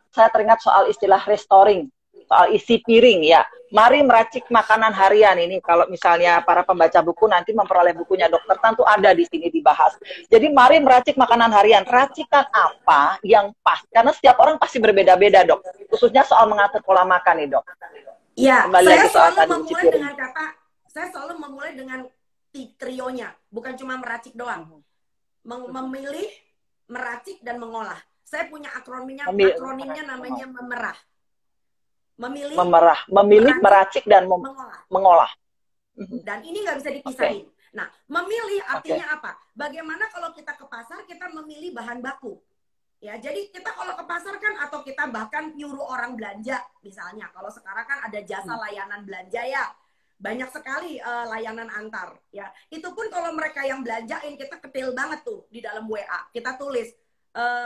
saya teringat soal istilah restoring, soal isi piring ya. Mari meracik makanan harian ini. Kalau misalnya para pembaca buku nanti memperoleh bukunya Dokter Tan tuh ada di sini dibahas. Jadi mari meracik makanan harian. Racikan apa yang pas? Karena setiap orang pasti berbeda-beda dok. Khususnya soal mengatur pola makan nih dok. Iya, saya selalu memulai dengan trionya, bukan cuma meracik doang. Memilih, meracik dan mengolah. Saya punya akronimnya namanya memerah. Memilih, meracik dan mengolah. Dan ini nggak bisa dipisahin. Nah, memilih artinya apa? Bagaimana kalau kita ke pasar, kita memilih bahan baku. Ya, jadi kita kalau ke pasar kan, atau kita bahkan nyuruh orang belanja, misalnya. Kalau sekarang kan ada jasa layanan belanja ya. Banyak sekali layanan antar. Ya, itu pun kalau mereka yang belanjain, kita ketil banget tuh di dalam WA. Kita tulis,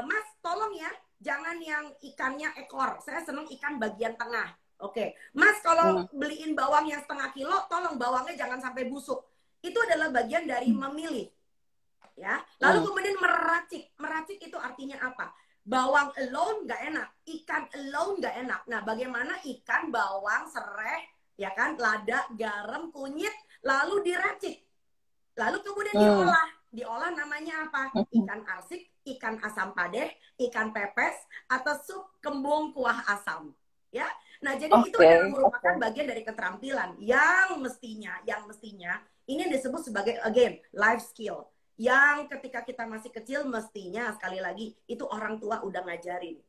Mas, tolong ya, jangan yang ikannya ekor. Saya seneng ikan bagian tengah. Oke. Mas, kalau beliin bawang yang setengah kilo, tolong bawangnya jangan sampai busuk. Itu adalah bagian dari memilih. Ya. Lalu kemudian meracik. Meracik itu artinya apa? Bawang alone nggak enak. Ikan alone nggak enak. Nah, bagaimana ikan, bawang, serai, ya kan, lada, garam, kunyit, lalu diracik. Lalu kemudian diolah. Diolah namanya apa? Ikan arsik, ikan asam padeh, ikan pepes, atau sup kembung kuah asam. Ya, nah jadi itu adalah merupakan bagian dari keterampilan yang mestinya ini disebut sebagai again life skill. Yang ketika kita masih kecil mestinya sekali lagi itu orang tua udah ngajarin.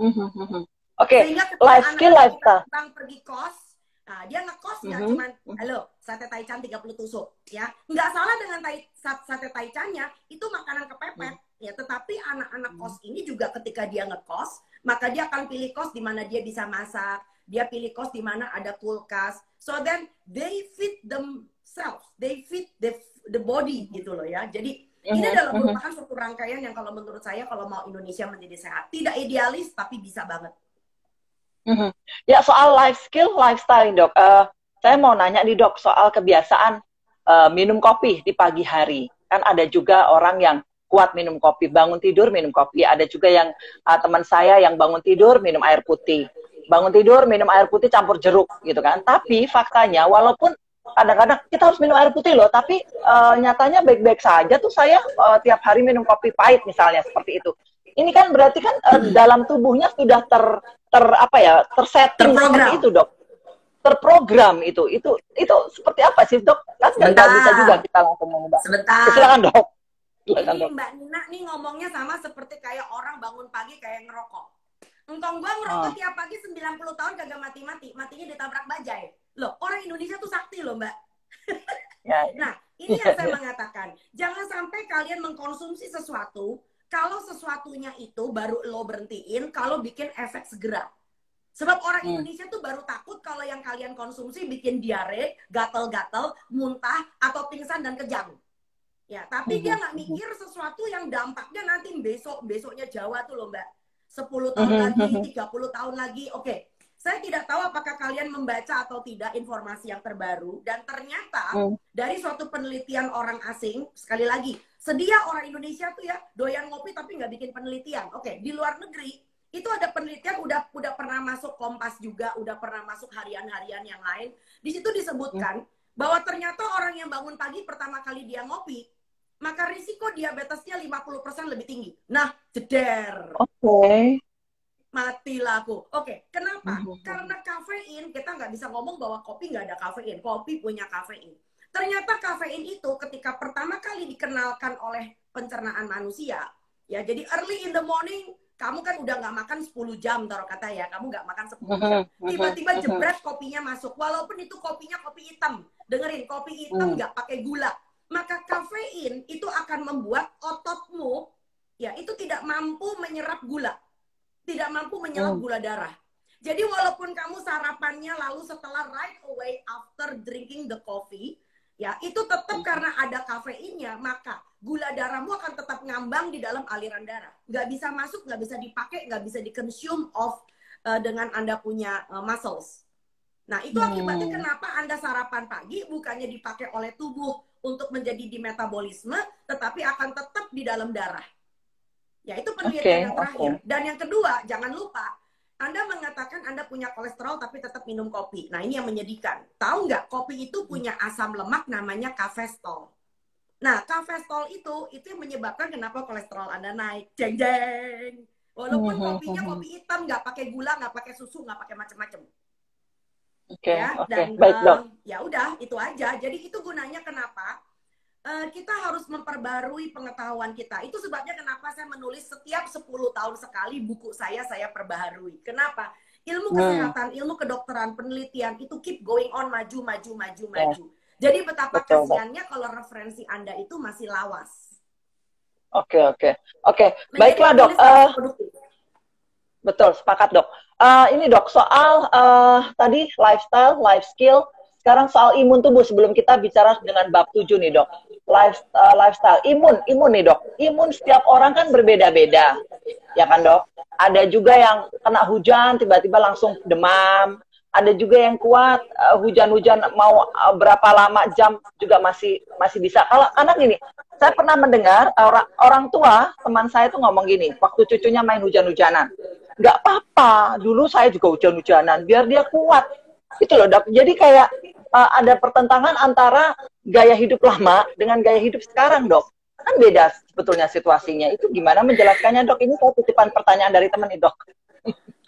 Sehingga ketika life skill, lifestyle. Pergi kos. Nah, dia ngekos nggak cuman, halo, sate taichan 30 tusuk, ya. Nggak salah dengan sate taichannya, itu makanan kepepet, ya. Tetapi anak-anak kos ini juga ketika dia ngekos, maka dia akan pilih kos di mana dia bisa masak, dia pilih kos di mana ada kulkas. So then, they feed themselves, they feed the body, gitu loh ya. Jadi, ini adalah merupakan suatu rangkaian yang kalau menurut saya, kalau mau Indonesia menjadi sehat, tidak idealis, tapi bisa banget. Ya, soal life skill, lifestyle dok, saya mau nanya nih dok soal kebiasaan minum kopi di pagi hari. Kan ada juga orang yang kuat minum kopi, bangun tidur minum kopi. Ada juga yang teman saya yang bangun tidur minum air putih, bangun tidur minum air putih campur jeruk gitu kan. Tapi faktanya walaupun kadang-kadang kita harus minum air putih loh, tapi nyatanya baik-baik saja tuh saya tiap hari minum kopi pahit misalnya seperti itu. Ini kan berarti kan dalam tubuhnya sudah tersetting seperti itu dok, terprogram itu seperti apa sih dok? Kan nggak bisa juga kita langsung mengubah. Sebentar. Silakan dok. Ini Mbak Nina nih ngomongnya sama seperti kayak orang bangun pagi kayak ngerokok. Entong gua ngerokok tiap pagi 90 tahun kagak mati-mati, matinya ditabrak bajai. Loh, orang Indonesia tuh sakti loh Mbak. Nah, ini yang saya mengatakan, jangan sampai kalian mengkonsumsi sesuatu kalau sesuatunya itu baru lo berhentiin kalau bikin efek segera. Sebab orang Indonesia tuh baru takut kalau yang kalian konsumsi bikin diare, gatal-gatal, muntah, atau pingsan dan kejang. Ya, tapi dia nggak mikir sesuatu yang dampaknya nanti besoknya Jawa tuh loh Mbak. 10 tahun lagi, 30 tahun lagi. Oke, saya tidak tahu apakah kalian membaca atau tidak informasi yang terbaru. Dan ternyata dari suatu penelitian orang asing, sekali lagi, sedia orang Indonesia tuh ya doyan ngopi tapi nggak bikin penelitian. Oke, di luar negeri itu ada penelitian udah pernah masuk Kompas juga, udah pernah masuk harian-harian yang lain. Di situ disebutkan bahwa ternyata orang yang bangun pagi pertama kali dia ngopi, maka risiko diabetesnya 50% lebih tinggi. Nah, jeder. Matilah aku. Oke, kenapa? Karena kafein, kita nggak bisa ngomong bahwa kopi nggak ada kafein. Kopi punya kafein. Ternyata kafein itu ketika pertama kali dikenalkan oleh pencernaan manusia, ya jadi early in the morning, kamu kan udah nggak makan 10 jam, taruh kata ya, kamu nggak makan 10 jam. Tiba-tiba jebret kopinya masuk, walaupun itu kopinya kopi hitam. Dengerin, kopi hitam nggak pakai gula. Maka kafein itu akan membuat ototmu, ya itu tidak mampu menyerap gula. Tidak mampu menyerap gula darah. Jadi walaupun kamu sarapannya lalu setelah right away after drinking the coffee, ya itu tetap karena ada kafeinnya, maka gula darahmu akan tetap ngambang di dalam aliran darah. Nggak bisa masuk, nggak bisa dipakai, nggak bisa di-consume dengan Anda punya muscles. Nah itu akibatnya kenapa Anda sarapan pagi bukannya dipakai oleh tubuh untuk menjadi di metabolisme, tetapi akan tetap di dalam darah. Ya, itu penelitian yang terakhir. Dan yang kedua, jangan lupa, Anda mengatakan Anda punya kolesterol tapi tetap minum kopi. Nah, ini yang menyedihkan. Tahu nggak, kopi itu punya asam lemak namanya kafestol. Nah, kafestol itu yang menyebabkan kenapa kolesterol Anda naik. Jeng jeng. Walaupun kopinya kopi hitam, nggak pakai gula, nggak pakai susu, nggak pakai macam-macam. Dan baik, Dok. Ya udah, itu aja. Jadi itu gunanya kenapa kita harus memperbarui pengetahuan kita. Itu sebabnya kenapa saya menulis setiap 10 tahun sekali buku saya perbaharui. Kenapa? Ilmu kesehatan, ilmu kedokteran, penelitian itu keep going on, maju. Jadi betapa kasihannya kalau referensi Anda itu masih lawas. Oke. Baiklah, Dok. Betul, sepakat, Dok. Ini, Dok, soal tadi lifestyle, life skill, sekarang soal imun tubuh sebelum kita bicara dengan bab 7 nih, Dok. Lifestyle, imun nih, Dok. Imun setiap orang kan berbeda-beda, ya kan, Dok? Ada juga yang kena hujan tiba-tiba langsung demam. Ada juga yang kuat hujan-hujan mau berapa lama jam juga masih bisa. Kalau anak gini, saya pernah mendengar orang tua teman saya tuh ngomong gini, waktu cucunya main hujan-hujanan, nggak apa-apa, dulu saya juga hujan-hujanan, biar dia kuat. Itu loh, Dok. Jadi kayak ada pertentangan antara gaya hidup lama dengan gaya hidup sekarang, Dok. Kan beda sebetulnya situasinya. Itu gimana menjelaskannya, Dok? Ini saya titipan pertanyaan dari teman nih, Dok.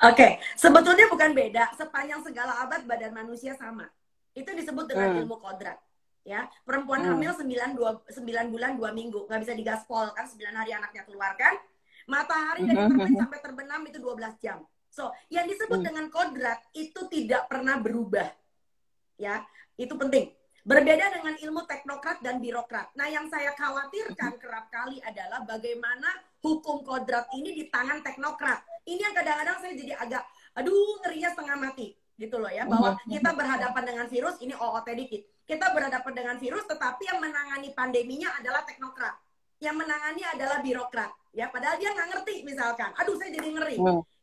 Oke, sebetulnya bukan beda. Sepanjang segala abad badan manusia sama. Itu disebut dengan ilmu kodrat. Ya, perempuan hamil 9 bulan 2 minggu, nggak bisa digaspol kan, 9 hari anaknya keluarkan. Matahari dari terbit sampai terbenam itu 12 jam. So, yang disebut dengan kodrat itu tidak pernah berubah. Ya, itu penting. Berbeda dengan ilmu teknokrat dan birokrat. Nah, yang saya khawatirkan kerap kali adalah bagaimana hukum kodrat ini di tangan teknokrat. Ini yang kadang-kadang saya jadi agak, ngerinya setengah mati. Gitu loh ya, bahwa kita berhadapan dengan virus, ini OOT dikit. Kita berhadapan dengan virus, tetapi yang menangani pandeminya adalah teknokrat. Yang menangani adalah birokrat. Ya, padahal dia nggak ngerti misalkan. Saya jadi ngeri.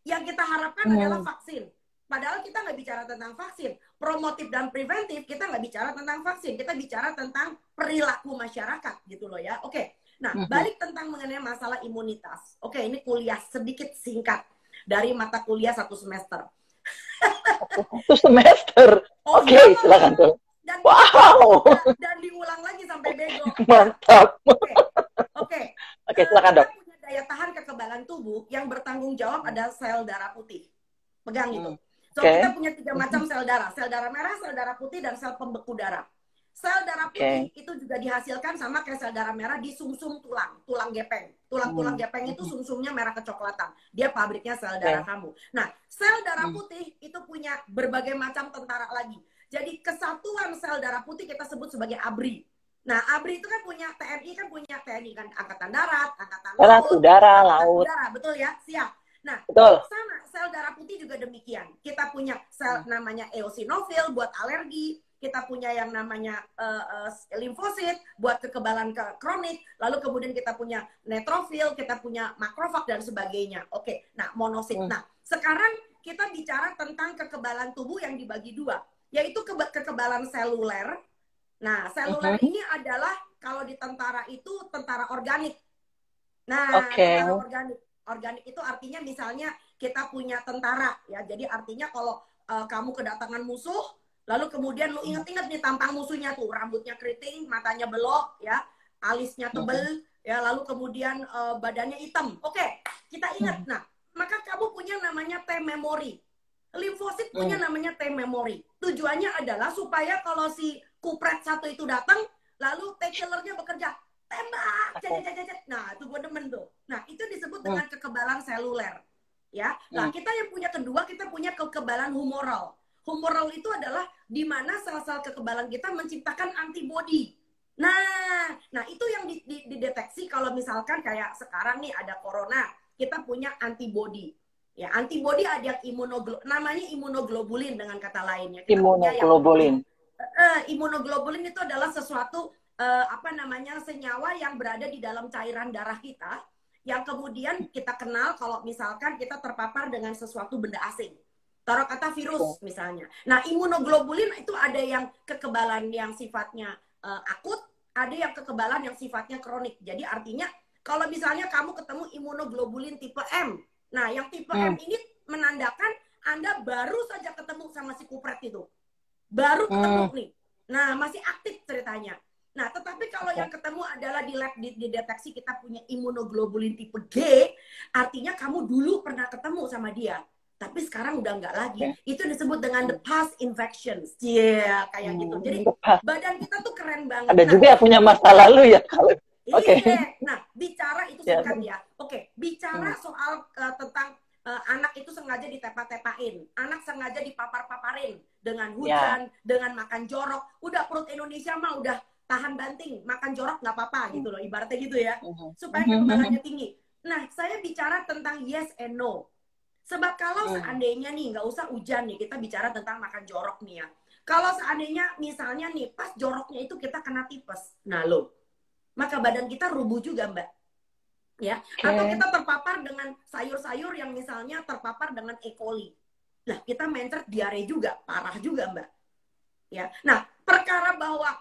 Yang kita harapkan adalah vaksin. Padahal kita nggak bicara tentang vaksin. Promotif dan preventif, kita nggak bicara tentang vaksin. Kita bicara tentang perilaku masyarakat gitu loh ya. Oke, nah balik tentang mengenai masalah imunitas. Oke, ini kuliah sedikit singkat dari mata kuliah 1 semester. 1 semester? Oke, silakan tuh. Dan diulang lagi sampai bego. Mantap. Oke, silakan, Dok. Kita punya daya tahan kekebalan tubuh yang bertanggung jawab ada sel darah putih. Pegang itu. So, kita punya 3 macam sel darah merah, sel darah putih, dan sel pembeku darah. Sel darah putih itu juga dihasilkan sama kayak sel darah merah di sumsum tulang gepeng. Tulang gepeng itu sumsumnya merah kecoklatan. Dia pabriknya sel darah kamu. Nah, sel darah putih itu punya berbagai macam tentara lagi. Jadi kesatuan sel darah putih kita sebut sebagai ABRI. Nah, ABRI itu kan punya TNI kan Angkatan Darat, Angkatan Laut, Udara, laut. Udara, betul ya? Siap. Nah, sama sel darah putih juga demikian. Kita punya sel namanya eosinofil buat alergi, kita punya yang namanya limfosit buat kekebalan kronik, lalu kemudian kita punya neutrofil, kita punya makrofag dan sebagainya. Oke, nah monosit. Nah, sekarang kita bicara tentang kekebalan tubuh yang dibagi 2, yaitu kekebalan seluler. Nah, seluler ini adalah kalau di tentara itu tentara organik. Nah, tentara organik itu artinya misalnya kita punya tentara ya, jadi artinya kalau kamu kedatangan musuh, lalu kemudian lu inget-inget nih tampang musuhnya tuh, rambutnya keriting, matanya belok ya, alisnya tebel ya, lalu kemudian badannya hitam. Oke, kita ingat. Nah, maka kamu punya namanya T-memory. Limfosit punya namanya T-memory. Tujuannya adalah supaya kalau si kupret satu itu datang, lalu T-killernya bekerja, tembak, nah itu gue demen tuh. Nah, itu disebut dengan kekebalan seluler ya. Nah, kita yang punya kedua, kita punya kekebalan humoral. Humoral itu adalah di mana sel-sel kekebalan kita menciptakan antibodi. Nah itu yang dideteksi kalau misalkan kayak sekarang nih ada corona, kita punya antibodi. Ya, antibodi ada yang namanya imunoglobulin dengan kata lainnya. Imunoglobulin. Imunoglobulin itu adalah sesuatu senyawa yang berada di dalam cairan darah kita, yang kemudian kita kenal kalau misalkan kita terpapar dengan sesuatu benda asing. Taruh kata virus misalnya. Nah, imunoglobulin itu ada yang kekebalan yang sifatnya akut, ada yang kekebalan yang sifatnya kronik. Jadi artinya kalau misalnya kamu ketemu imunoglobulin tipe M, nah yang tipe M ini menandakan Anda baru saja ketemu sama si kupret itu. Baru ketemu nih. Nah, masih aktif ceritanya. Nah, tetapi kalau yang ketemu adalah di lab dideteksi kita punya imunoglobulin tipe G, artinya kamu dulu pernah ketemu sama dia. Tapi sekarang udah enggak lagi. Itu disebut dengan the past infections. Iya, kayak gitu. Jadi badan kita tuh keren banget. Ada juga yang punya masa lalu ya kalau. Iya. Nah, bicara itu singkat ya. Oke, bicara soal tentang anak itu sengaja ditepa-tepain, anak sengaja dipapar-paparin dengan hujan, dengan makan jorok. Udah perut Indonesia mah udah tahan banting, makan jorok nggak apa-apa gitu loh, ibaratnya gitu ya, supaya kekebalannya tinggi. Nah, saya bicara tentang yes and no. Sebab kalau seandainya nih, nggak usah hujan nih, kita bicara tentang makan jorok nih ya. Kalau seandainya misalnya nih, pas joroknya itu kita kena tipes, nah loh, maka badan kita rubuh juga, Mbak. Ya, atau kita terpapar dengan sayur-sayur yang misalnya terpapar dengan E. coli. Nah, kita mencret diare juga, parah juga, Mbak. Ya. Nah, perkara bahwa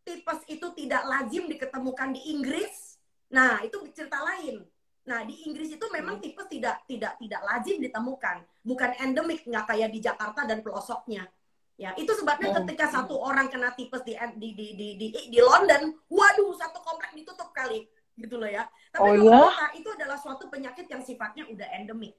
tipes itu tidak lazim diketemukan di Inggris, nah itu cerita lain. Nah, di Inggris itu memang tipes tidak lazim ditemukan, bukan endemik, nggak kayak di Jakarta dan pelosoknya. Ya, itu sebabnya ketika satu orang kena tipes di London, waduh, satu komplek ditutup kali, gitu loh ya. Tapi kalau kita itu adalah suatu penyakit yang sifatnya udah endemik.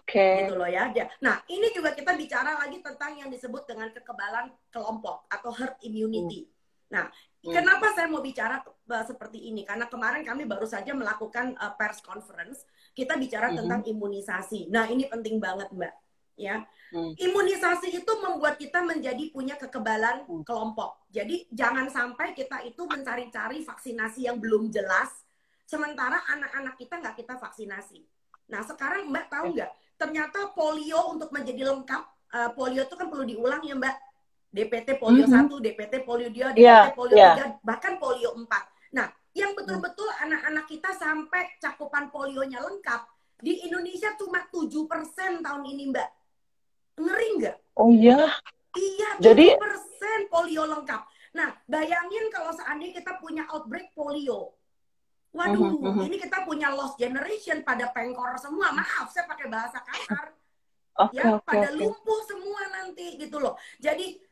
Gitu loh ya. Nah, ini juga kita bicara lagi tentang yang disebut dengan kekebalan kelompok atau herd immunity. Nah, kenapa saya mau bicara seperti ini? Karena kemarin kami baru saja melakukan press conference, kita bicara tentang imunisasi. Nah, ini penting banget, Mbak. Ya, imunisasi itu membuat kita menjadi punya kekebalan kelompok. Jadi jangan sampai kita itu mencari-cari vaksinasi yang belum jelas, sementara anak-anak kita nggak kita vaksinasi. Nah, sekarang Mbak tahu nggak? Ternyata polio untuk menjadi lengkap, polio itu kan perlu diulang ya, Mbak. DPT polio 1, DPT polio 2, DPT polio 3, bahkan polio 4. Nah, yang betul-betul anak-anak kita sampai cakupan polionya lengkap, di Indonesia cuma 7% tahun ini, Mbak. Ngeri nggak? Oh iya? Iya, 7% jadi polio lengkap. Nah, bayangin kalau seandainya kita punya outbreak polio. Waduh, ini kita punya lost generation, pada pengkor semua. Maaf, saya pakai bahasa kasar. Pada lumpuh semua nanti gitu loh. Jadi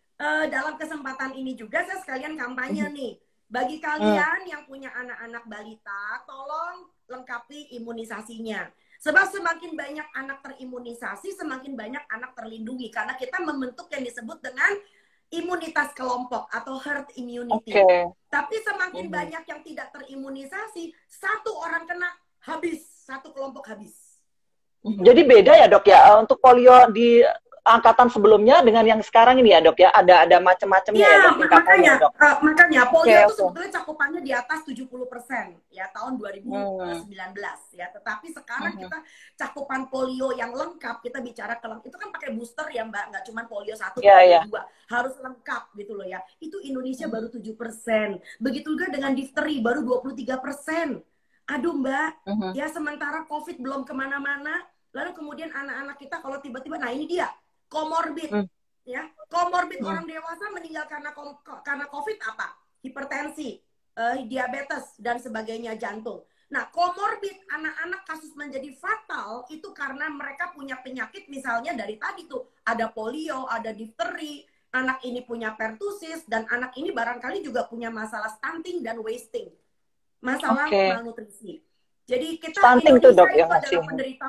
dalam kesempatan ini juga saya sekalian kampanye nih. Bagi kalian yang punya anak-anak balita, tolong lengkapi imunisasinya. Sebab semakin banyak anak terimunisasi, semakin banyak anak terlindungi. Karena kita membentuk yang disebut dengan imunitas kelompok atau herd immunity. Tapi semakin banyak yang tidak terimunisasi, satu orang kena, habis. Satu kelompok habis. Jadi beda ya, Dok ya, untuk polio di angkatan sebelumnya dengan yang sekarang ini ya, Dok ya, ada macam-macamnya ya, Dok, Dok? Makanya polio itu sebetulnya cakupannya di atas 70% ya tahun 2019 ya. Tetapi sekarang kita cakupan polio yang lengkap, kita bicara itu kan pakai booster ya, Mbak, nggak cuma polio 1, polio 2, harus lengkap gitu loh ya. Itu Indonesia baru 7%. Begitu juga dengan difteri baru 23%. Aduh, Mbak, ya sementara COVID belum kemana-mana, lalu kemudian anak-anak kita kalau tiba-tiba, nah ini dia komorbid, ya, komorbid orang dewasa meninggal karena COVID apa? Hipertensi, diabetes dan sebagainya, jantung. Nah, komorbid anak-anak kasus menjadi fatal itu karena mereka punya penyakit, misalnya dari tadi tuh ada polio, ada difteri, anak ini punya pertusis, dan anak ini barangkali juga punya masalah stunting dan wasting, masalah malnutrisi. Jadi kita stunting Indonesia tuh, Dok, itu yang adalah penderita.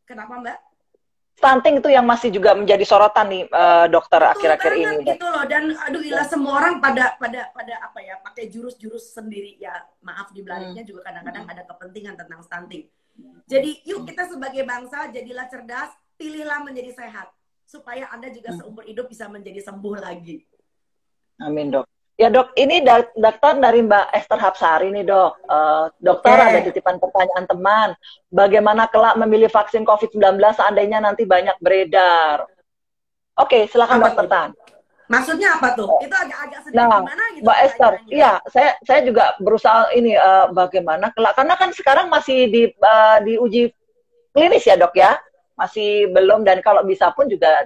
Kenapa, Mbak? Stunting itu yang masih juga menjadi sorotan nih, dokter, akhir-akhir ini. Gitu loh. Dan aduh, gila, semua orang pada apa ya, pakai jurus-jurus sendiri ya. Maaf, di baliknya juga kadang-kadang ada kepentingan tentang stunting. Jadi yuk kita sebagai bangsa jadilah cerdas, pilihlah menjadi sehat supaya Anda juga seumur hidup bisa menjadi sembuh lagi. Amin, Dok. Ya, Dok, ini daftar dari Mbak Esther Hapsari nih, Dok. Dokter, ada titipan pertanyaan teman. Bagaimana kelak memilih vaksin COVID-19 seandainya nanti banyak beredar? Oke, silakan Dokter Tan. Maksudnya apa tuh? Itu agak sedikit gimana gitu? Mbak Esther, iya, saya juga berusaha ini bagaimana kelak, karena kan sekarang masih diuji klinis ya, Dok ya. masih belum, dan kalau bisa pun juga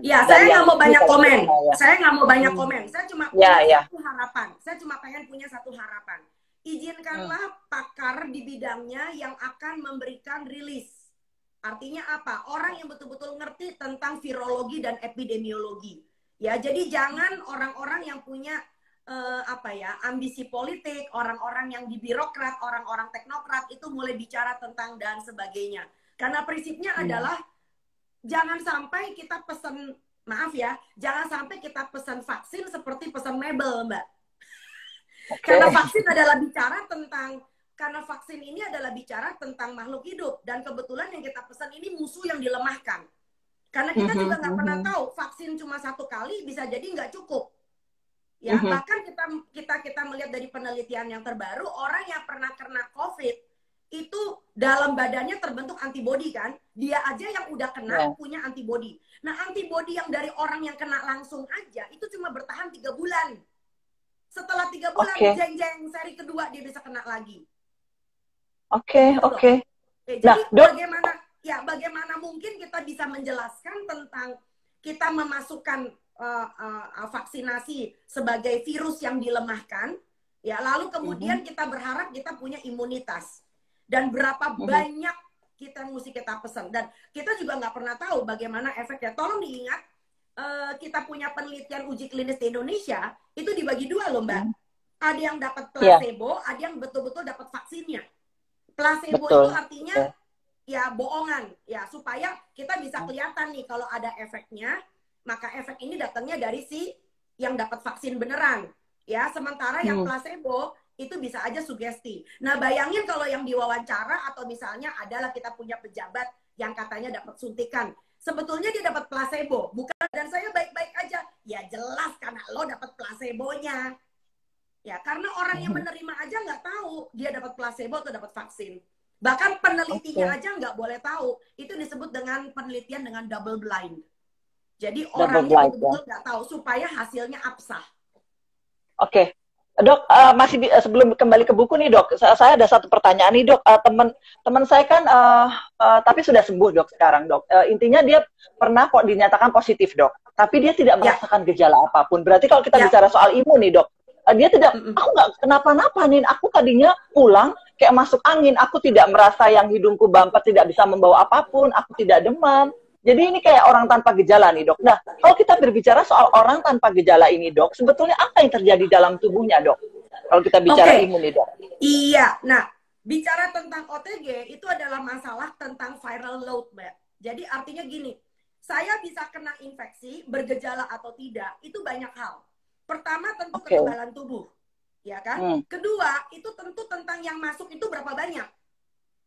ya, saya dari nggak yang mau banyak komen. ya. Saya nggak mau banyak komen. Saya cuma punya satu harapan. Saya cuma pengen punya satu harapan. Izinkanlah pakar di bidangnya yang akan memberikan rilis. Artinya apa? Orang yang betul-betul ngerti tentang virologi dan epidemiologi. Ya, jadi jangan orang-orang yang punya ambisi politik, orang-orang yang di birokrat, orang-orang teknokrat itu mulai bicara tentang dan sebagainya. Karena prinsipnya adalah jangan sampai kita pesen, maaf ya, jangan sampai kita pesan vaksin seperti pesan mebel, Mbak. Karena vaksin adalah bicara tentang, karena vaksin ini adalah bicara tentang makhluk hidup, dan kebetulan yang kita pesan ini musuh yang dilemahkan. Karena kita juga nggak pernah tahu vaksin cuma 1 kali bisa jadi nggak cukup. Ya, bahkan kita melihat dari penelitian yang terbaru, orang yang pernah kena COVID itu dalam badannya terbentuk antibodi kan, dia aja yang udah kena punya antibodi. Nah, antibodi yang dari orang yang kena langsung aja itu cuma bertahan 3 bulan. Setelah 3 bulan, jeng-jeng seri kedua dia bisa kena lagi. Jadi bagaimana mungkin kita bisa menjelaskan tentang kita memasukkan vaksinasi sebagai virus yang dilemahkan, ya, lalu kemudian kita berharap kita punya imunitas, dan berapa banyak kita mesti kita pesan, dan kita juga nggak pernah tahu bagaimana efeknya. Tolong diingat, kita punya penelitian uji klinis di Indonesia itu dibagi 2 loh, Mbak. Ada yang dapat placebo, ada yang betul-betul dapat vaksinnya. Placebo itu artinya ya bohongan, ya, supaya kita bisa kelihatan nih kalau ada efeknya, maka efek ini datangnya dari si yang dapat vaksin beneran, ya. Sementara yang placebo itu bisa aja sugesti. Nah, bayangin kalau yang diwawancara, atau misalnya adalah kita punya pejabat yang katanya dapat suntikan, sebetulnya dia dapat placebo, bukan, dan saya baik-baik aja. Ya jelas karena lo dapat placebonya. Ya, karena orang yang menerima aja nggak tahu dia dapat placebo atau dapat vaksin. Bahkan penelitinya aja nggak boleh tahu. Itu disebut dengan penelitian dengan double blind. Jadi orangnya betul-betul nggak tahu supaya hasilnya absah. Dok, masih sebelum kembali ke buku nih, Dok, saya ada satu pertanyaan nih, Dok. Teman saya kan tapi sudah sembuh, Dok, sekarang, Dok. Intinya dia pernah kok dinyatakan positif, Dok, tapi dia tidak merasakan gejala apapun. Berarti kalau kita bicara soal imun nih, Dok, dia tidak, aku nggak kenapa-napa nih, aku tadinya pulang kayak masuk angin, aku tidak merasa yang hidungku bamper, tidak bisa membawa apapun, aku tidak demam. Jadi ini kayak orang tanpa gejala nih, Dok. Nah, kalau kita berbicara soal orang tanpa gejala ini, Dok, sebetulnya apa yang terjadi dalam tubuhnya, Dok? Kalau kita bicara imun nih, Dok. Iya, nah, bicara tentang OTG itu adalah masalah tentang viral load, Mbak. Jadi artinya gini, saya bisa kena infeksi, bergejala atau tidak, itu banyak hal. Pertama tentu kekebalan tubuh, ya kan? Kedua, itu tentu tentang yang masuk itu berapa banyak.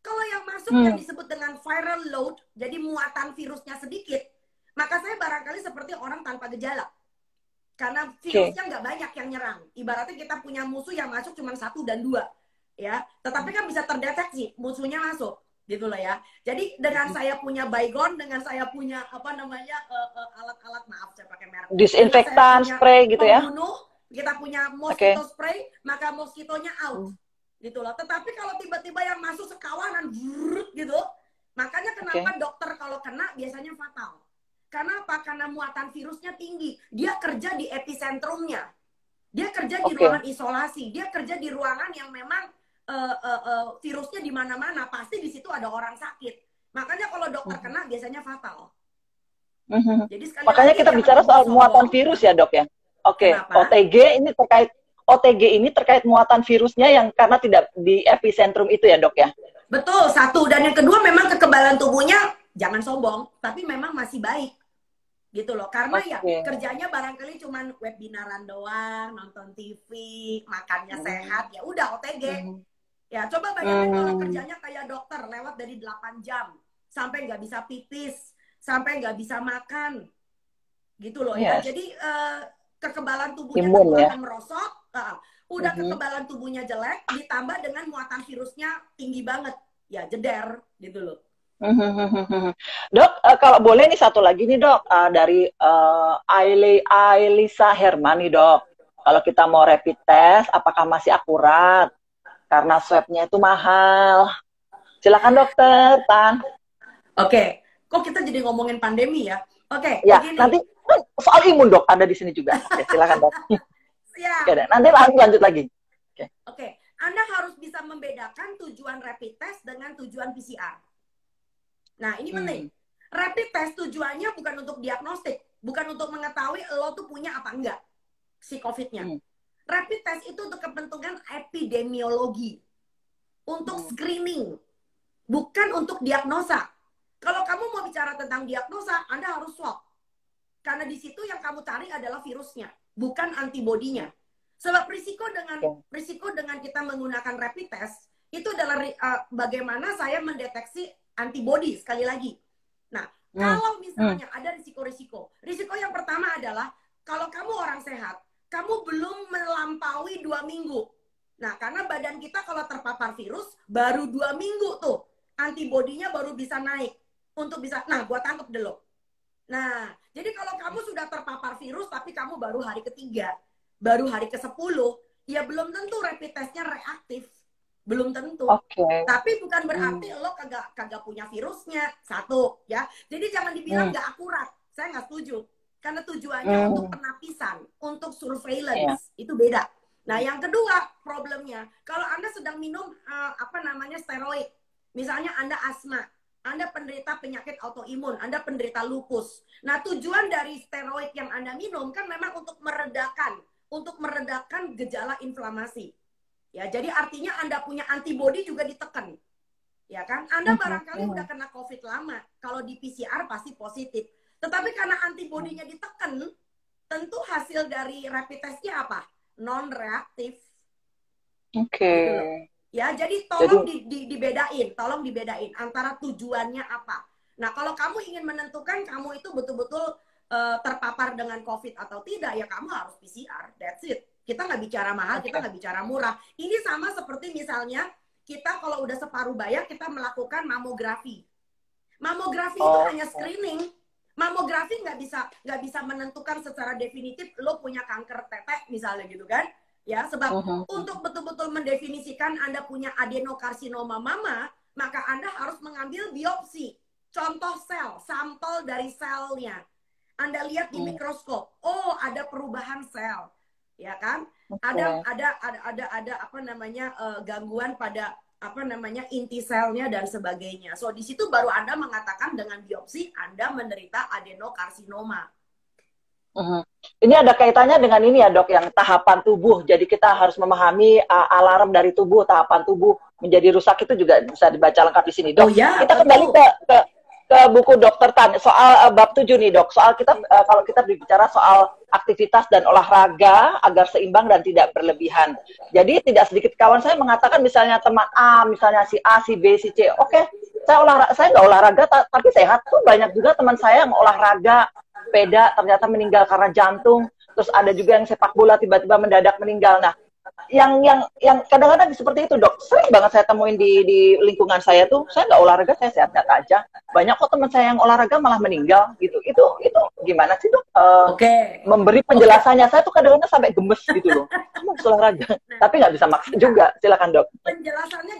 Kalau yang masuk yang disebut dengan viral load, jadi muatan virusnya sedikit, maka saya barangkali seperti orang tanpa gejala. Karena virusnya nggak banyak yang nyerang. Ibaratnya kita punya musuh yang masuk cuma 1 dan 2. Ya, tetapi kan bisa terdeteksi musuhnya masuk. Gitu loh ya. Jadi dengan saya punya Baygon, dengan saya punya alat-alat, maaf saya pakai merek, disinfektan, spray gitu ya. Kita punya mosquito spray, maka mosquitonya out. Gitu loh. Tetapi kalau tiba-tiba yang masuk sekawanan gitu, makanya kenapa dokter kalau kena biasanya fatal. Karena apa? Karena muatan virusnya tinggi. Dia kerja di episentrumnya. Dia kerja di ruangan isolasi. Dia kerja di ruangan yang memang virusnya di mana-mana, pasti di situ ada orang sakit. Makanya kalau dokter kena biasanya fatal. Jadi makanya kita bicara soal muatan virus ya, Dok ya. OTG ini terkait muatan virusnya yang karena tidak di epicentrum itu ya, Dok ya. Betul, satu. Dan yang kedua memang kekebalan tubuhnya jangan sombong, tapi memang masih baik. Gitu loh. Karena ya kerjanya barangkali cuman webinaran doang, nonton TV, makannya sehat, ya udah OTG. Ya, coba bayangin kalau kerjanya kayak dokter, lewat dari 8 jam, sampai nggak bisa pipis, sampai nggak bisa makan, gitu loh ya. Jadi kekebalan tubuhnya akan merosot, udah kekebalan tubuhnya jelek, ditambah dengan muatan virusnya tinggi banget, ya jeder, gitu loh. Dok, kalau boleh nih satu lagi nih, Dok, dari Ailisa Herman nih, Dok. Kalau kita mau rapid test, apakah masih akurat? Karena swabnya itu mahal. Silakan dokter, Tan. Kok kita jadi ngomongin pandemi ya? Oke, Ya, begini. nanti soal imun dok, ada di sini juga. Oke, silakan dok. Siap. Oke, nanti lanjut lagi. Oke, Anda harus bisa membedakan tujuan rapid test dengan tujuan PCR. Nah, ini penting. Rapid test tujuannya bukan untuk diagnostik, bukan untuk mengetahui lo tuh punya apa enggak si COVID-nya. Rapid test itu untuk kepentingan epidemiologi, untuk screening, bukan untuk diagnosa. Kalau kamu mau bicara tentang diagnosa, Anda harus swab. Karena di situ yang kamu cari adalah virusnya, bukan antibodinya. Sebab risiko dengan kita menggunakan rapid test itu adalah bagaimana saya mendeteksi antibodi sekali lagi. Nah, kalau misalnya ada risiko-risiko. Risiko yang pertama adalah kalau kamu orang sehat, kamu belum melampaui 2 minggu. Nah, karena badan kita kalau terpapar virus baru 2 minggu tuh antibodinya baru bisa naik untuk bisa. Nah, gua tangkap dulu. Nah, jadi kalau kamu sudah terpapar virus tapi kamu baru hari ketiga, baru hari ke-10, ya belum tentu rapid testnya reaktif. Belum tentu. Tapi bukan berarti lo kagak punya virusnya. Satu, ya. Jadi jangan dibilang nggak akurat. Saya nggak setuju. Karena tujuannya untuk penapisan, untuk surveillance. Itu beda. Nah, yang kedua problemnya, kalau Anda sedang minum steroid, misalnya Anda asma, Anda penderita penyakit autoimun, Anda penderita lupus. Nah, tujuan dari steroid yang Anda minum kan memang untuk meredakan gejala inflamasi. Ya, jadi artinya Anda punya antibodi juga ditekan. Ya kan? Anda barangkali udah kena COVID lama. Kalau di PCR pasti positif. Tetapi karena antibodinya ditekan, tentu hasil dari rapid testnya apa? Non-reaktif. Gitu loh. Ya, jadi tolong dibedain antara tujuannya apa. Nah, kalau kamu ingin menentukan kamu itu betul-betul terpapar dengan COVID atau tidak, ya kamu harus PCR. That's it. Kita nggak bicara mahal, kita nggak bicara murah. Ini sama seperti misalnya kita kalau udah separuh bayar, kita melakukan mamografi. Mamografi itu hanya screening. Mamografi nggak bisa menentukan secara definitif lo punya kanker tete misalnya gitu kan. Ya, sebab untuk betul-betul mendefinisikan Anda punya adenokarsinoma mama, maka Anda harus mengambil biopsi. Contoh sel, sampel dari selnya. Anda lihat di mikroskop, oh ada perubahan sel. Ya kan? Ada gangguan pada inti selnya dan sebagainya. So di situ baru Anda mengatakan dengan biopsi Anda menderita adenokarsinoma. Ini ada kaitannya dengan ini ya dok, yang tahapan tubuh. Jadi kita harus memahami alarm dari tubuh, tahapan tubuh menjadi rusak itu juga bisa dibaca lengkap di sini dok. Kita kembali ke buku Dokter Tan soal bab 7 nih dok. Soal kita kalau kita berbicara soal aktivitas dan olahraga agar seimbang dan tidak berlebihan. Jadi tidak sedikit kawan saya mengatakan misalnya teman A, misalnya si A, si B, si C. Oke, saya nggak olahraga tapi sehat tuh. Banyak juga teman saya yang olahraga sepeda ternyata meninggal karena jantung. Terus ada juga yang sepak bola tiba-tiba mendadak meninggal. Nah, yang kadang-kadang seperti itu dok, sering banget saya temuin di lingkungan saya tuh. Saya nggak olahraga, saya sehat-sehat aja. Banyak kok teman saya yang olahraga malah meninggal gitu. Itu gimana sih dok? Memberi penjelasannya saya tuh kadang-kadang sampai gemes gitu loh. Kamu harus olahraga, tapi nggak bisa maksa juga. Silakan dok. Penjelasannya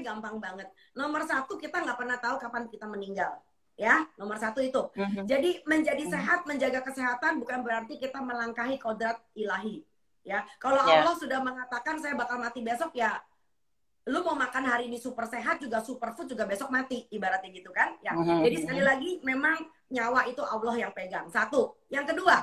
gampang banget. Nomor 1, kita nggak pernah tahu kapan kita meninggal. Ya, nomor 1 itu. Jadi menjadi sehat, menjaga kesehatan bukan berarti kita melangkahi kodrat ilahi. Ya, kalau Allah sudah mengatakan saya bakal mati besok, ya lu mau makan hari ini super sehat juga superfood juga besok mati, ibaratnya gitu kan ya. Jadi sekali lagi memang nyawa itu Allah yang pegang. 1. Yang kedua,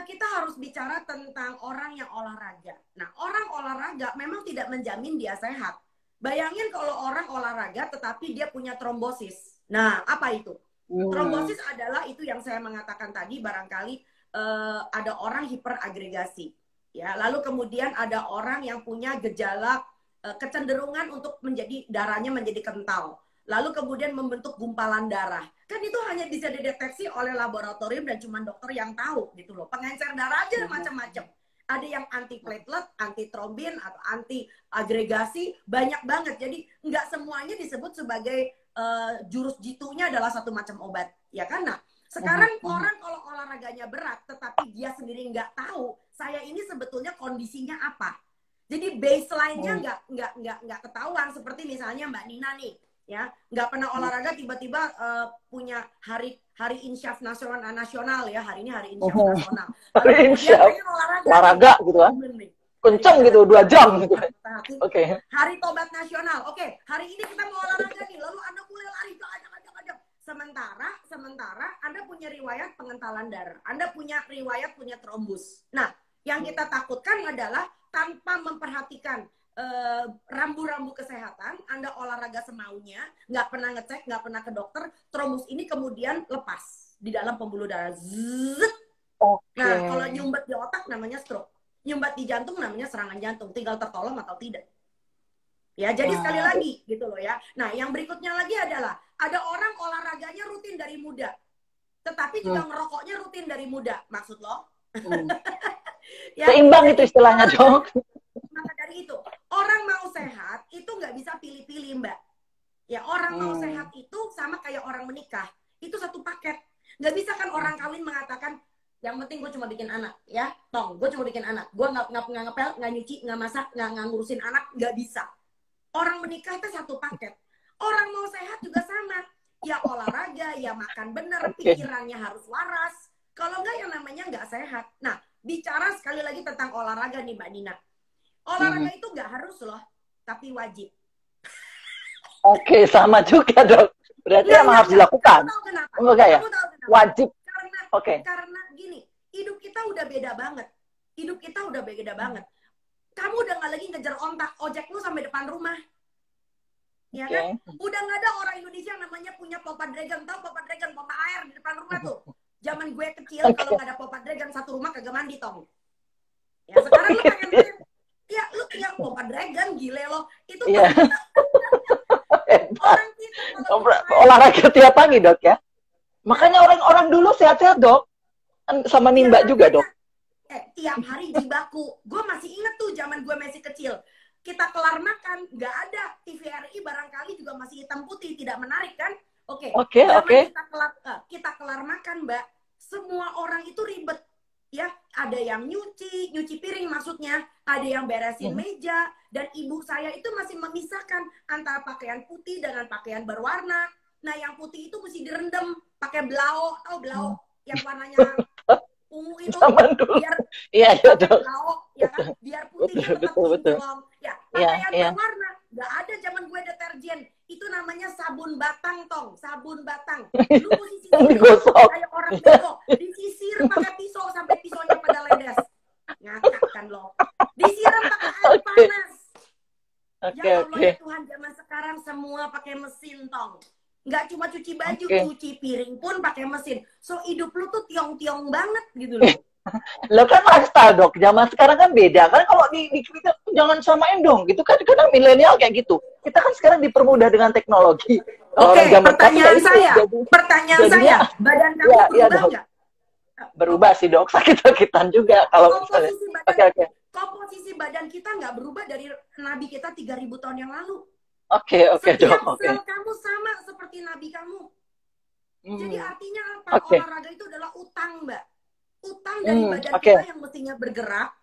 kita harus bicara tentang orang yang olahraga. Nah, orang olahraga memang tidak menjamin dia sehat. Bayangin kalau orang olahraga tetapi dia punya trombosis. Nah, apa itu? Trombosis adalah itu yang saya mengatakan tadi, barangkali ada orang hiperagregasi. Ya, lalu kemudian ada orang yang punya gejala kecenderungan untuk darahnya menjadi kental. Lalu kemudian membentuk gumpalan darah. Kan itu hanya bisa dideteksi oleh laboratorium dan cuma dokter yang tahu gitu loh. Pengencer darah aja macam-macam. Ada yang anti platelet, anti trombin, atau anti agregasi, banyak banget. Jadi nggak semuanya disebut sebagai jurus jitunya adalah satu macam obat, ya kan? Nah, sekarang orang kalau olahraganya berat, tetapi dia sendiri nggak tahu saya ini sebetulnya kondisinya apa. Jadi baseline-nya nggak ketahuan. Seperti misalnya Mbak Nina nih, ya nggak pernah olahraga tiba-tiba punya hari insyaf nasional ya, hari ini hari insyaf nasional, lalu kemudian pengen olahraga gitu kan, kenceng gitu 2 jam gitu. Oke. Hari tobat nasional, oke, hari ini kita mau olahraga nih, lalu Anda mulai lari, ajak. Sementara Anda punya riwayat pengentalan darah, Anda punya riwayat punya trombus. Nah, yang kita takutkan adalah tanpa memperhatikan rambu-rambu kesehatan, Anda olahraga semaunya, nggak pernah ngecek, nggak pernah ke dokter, trombus ini kemudian lepas di dalam pembuluh darah. Zzz. Okay. Nah, kalau nyumbat di otak namanya stroke, nyumbat di jantung namanya serangan jantung, tinggal tertolong atau tidak. Ya, jadi sekali lagi gitu loh ya. Nah, yang berikutnya lagi adalah ada orang olahraganya rutin dari muda, tetapi juga ngerokoknya rutin dari muda. Maksud lo? Ya, seimbang itu istilahnya, Dok. Maka dari itu, orang mau sehat itu nggak bisa pilih-pilih, Mbak. Ya, orang mau sehat itu sama kayak orang menikah. Itu satu paket. Nggak bisa kan orang kawin mengatakan, yang penting gue cuma bikin anak, ya. Tong, gue cuma bikin anak. Gue nggak ngepel, nggak nyuci, nggak masak, nggak ngurusin anak, nggak bisa. Orang menikah itu satu paket. Orang mau sehat juga sama. Ya olahraga, ya makan bener, pikirannya harus waras. Kalau nggak, yang namanya nggak sehat. Nah, bicara sekali lagi tentang olahraga nih, Mbak Nina. Olahraga itu nggak harus loh, tapi wajib. Oke, sama juga, Dok. Berarti emang harus dilakukan. Kamu tahu kenapa? Enggak ya? Kamu tahu kenapa? Wajib. Karena gini, hidup kita udah beda banget. Hidup kita udah beda banget. Kamu udah nggak lagi ngejar ojek lu sampai depan rumah. Ya kan? Udah nggak ada orang Indonesia yang namanya punya pompa dragon. Tahu pompa dragon, pompa air di depan rumah tuh. Zaman gue kecil, kalau nggak ada pompa dragon, satu rumah kagak mandi, Tong. Ya, sekarang lu pengen ya, lu tinggal pompa dragon, gile lo. Itu orang kita olahraga tiap pagi, Dok, ya. Makanya orang-orang dulu sehat-sehat, Dok. Sama nimba juga, Dok. Tiap hari jibaku. Gue masih inget tuh zaman gue masih kecil. Kita kelar makan, nggak ada TVRI, barangkali juga masih hitam putih, tidak menarik kan? Oke. Kita kelar makan, Mbak. Semua orang itu ribet. Ya, ada yang nyuci piring maksudnya, ada yang beresin meja, dan ibu saya itu masih memisahkan antara pakaian putih dengan pakaian berwarna. Nah, yang putih itu mesti direndam pakai blau, tahu blau yang warnanya ungu itu, biar blau, ya kan, biar putihnya tetap kinclong. Ya, pakaian berwarna, nggak ada zaman gue deterjen. Itu namanya sabun batang, Tong, sabun batang. Lu mesti sisir kayak orang bego, disisir pakai pisau sampai pisaunya pada ledes. Ngakak kan lo. Disiram pakai air panas. Ya Allah, ya Tuhan, zaman sekarang semua pakai mesin, Tong. Nggak cuma cuci baju, cuci piring pun pakai mesin. So, hidup lu tuh tiong-tiong banget gitu loh. Lo kan lifestyle, Dok. Zaman sekarang kan beda. Kan kalau di kita jangan samain dong. Gitu kan kadang milenial kayak gitu. Kita kan sekarang dipermudah dengan teknologi. Oke, pertanyaan saya, badan kamu berubah nggak? Berubah sih, Dok. Sakit-sakitan juga kalau misalnya. Komposisi badan kita nggak berubah dari Nabi kita 3.000 tahun yang lalu. Oke, Dok. Sel kamu sama seperti Nabi kamu. Jadi artinya apa? Olahraga itu adalah utang, Mbak. Utang dari badan kita yang mestinya bergerak.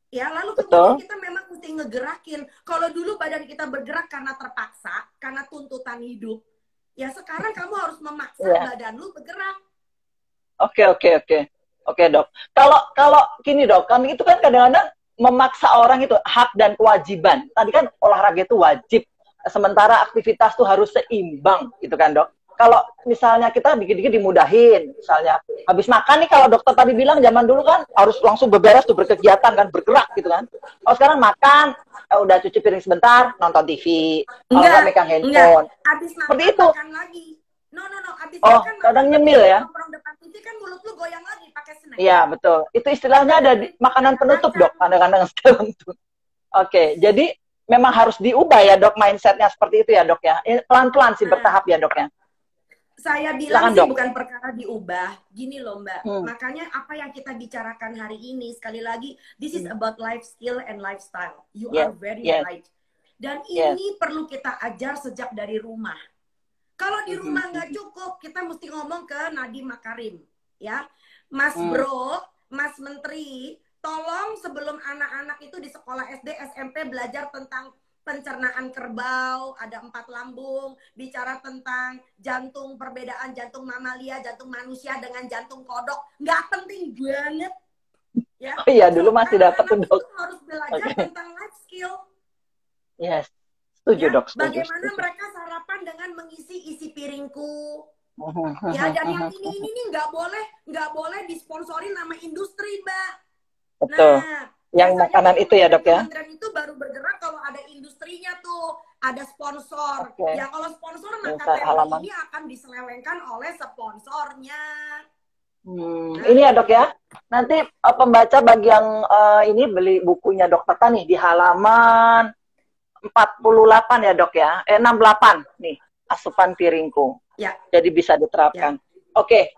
Ya, lalu kemudian kita memang mesti ngegerakin. Kalau dulu badan kita bergerak karena terpaksa, karena tuntutan hidup. Ya, sekarang kamu harus memaksa badan lu bergerak. Oke, Dok. Kalau gini, Dok, kami itu kan kadang-kadang memaksa orang itu hak dan kewajiban. Tadi kan olahraga itu wajib. Sementara aktivitas tuh harus seimbang, gitu kan, Dok. Kalau misalnya kita dikit-dikit dimudahin, misalnya habis makan nih, kalau dokter tadi bilang zaman dulu kan harus langsung berberes tuh, berkegiatan kan, bergerak gitu kan. Kalau sekarang makan, udah cuci piring sebentar, nonton TV, kalau megang handphone. Habis makan, seperti itu. Makan lagi. No, habis makan, kadang nyemil ya. Nongkrong depan TV kan mulut lu goyang lagi pakai snack. Iya, betul. Itu istilahnya ada di makanan penutup, Dok, kadang-kadang sekarang tuh. Oke, jadi memang harus diubah ya, Dok, mindsetnya seperti itu ya, Dok ya. Pelan-pelan sih, bertahap ya, Dok ya. Saya bilang sih bukan perkara diubah. Gini loh, Mbak. Makanya apa yang kita bicarakan hari ini, sekali lagi, this is about life skill and lifestyle. You are very right. Dan ini perlu kita ajar sejak dari rumah. Kalau di rumah nggak cukup, kita mesti ngomong ke Nadiem Makarim. Ya, Mas Bro, Mas Menteri, tolong sebelum anak-anak itu di sekolah SD, SMP belajar tentang pencernaan kerbau, ada 4 lambung, bicara tentang jantung, perbedaan jantung mamalia, jantung manusia dengan jantung kodok, nggak penting banget. Ya. Oh iya, dulu masih dapat tuh, Dok. Itu harus belajar tentang life skill. Yes, setuju, Ya, Dok. Setuju, bagaimana setuju. mereka sarapan dengan mengisi isi piringku. Ya, dan yang ini nggak boleh disponsori nama industri, Mbak. Betul. Nah, Yang makanan itu ya, Dok, ya? Kementerian itu baru bergerak kalau ada industrinya tuh, ada sponsor. Okay. Ya kalau sponsor maka tema ini akan diselewengkan oleh sponsornya. Nah, ini ya, Dok, ya. Nanti pembaca bagi yang ini beli bukunya Dokter Tani di halaman 48 ya, Dok, ya. 68 nih, asupan piringku. Ya. Jadi bisa diterapkan. Ya. Oke,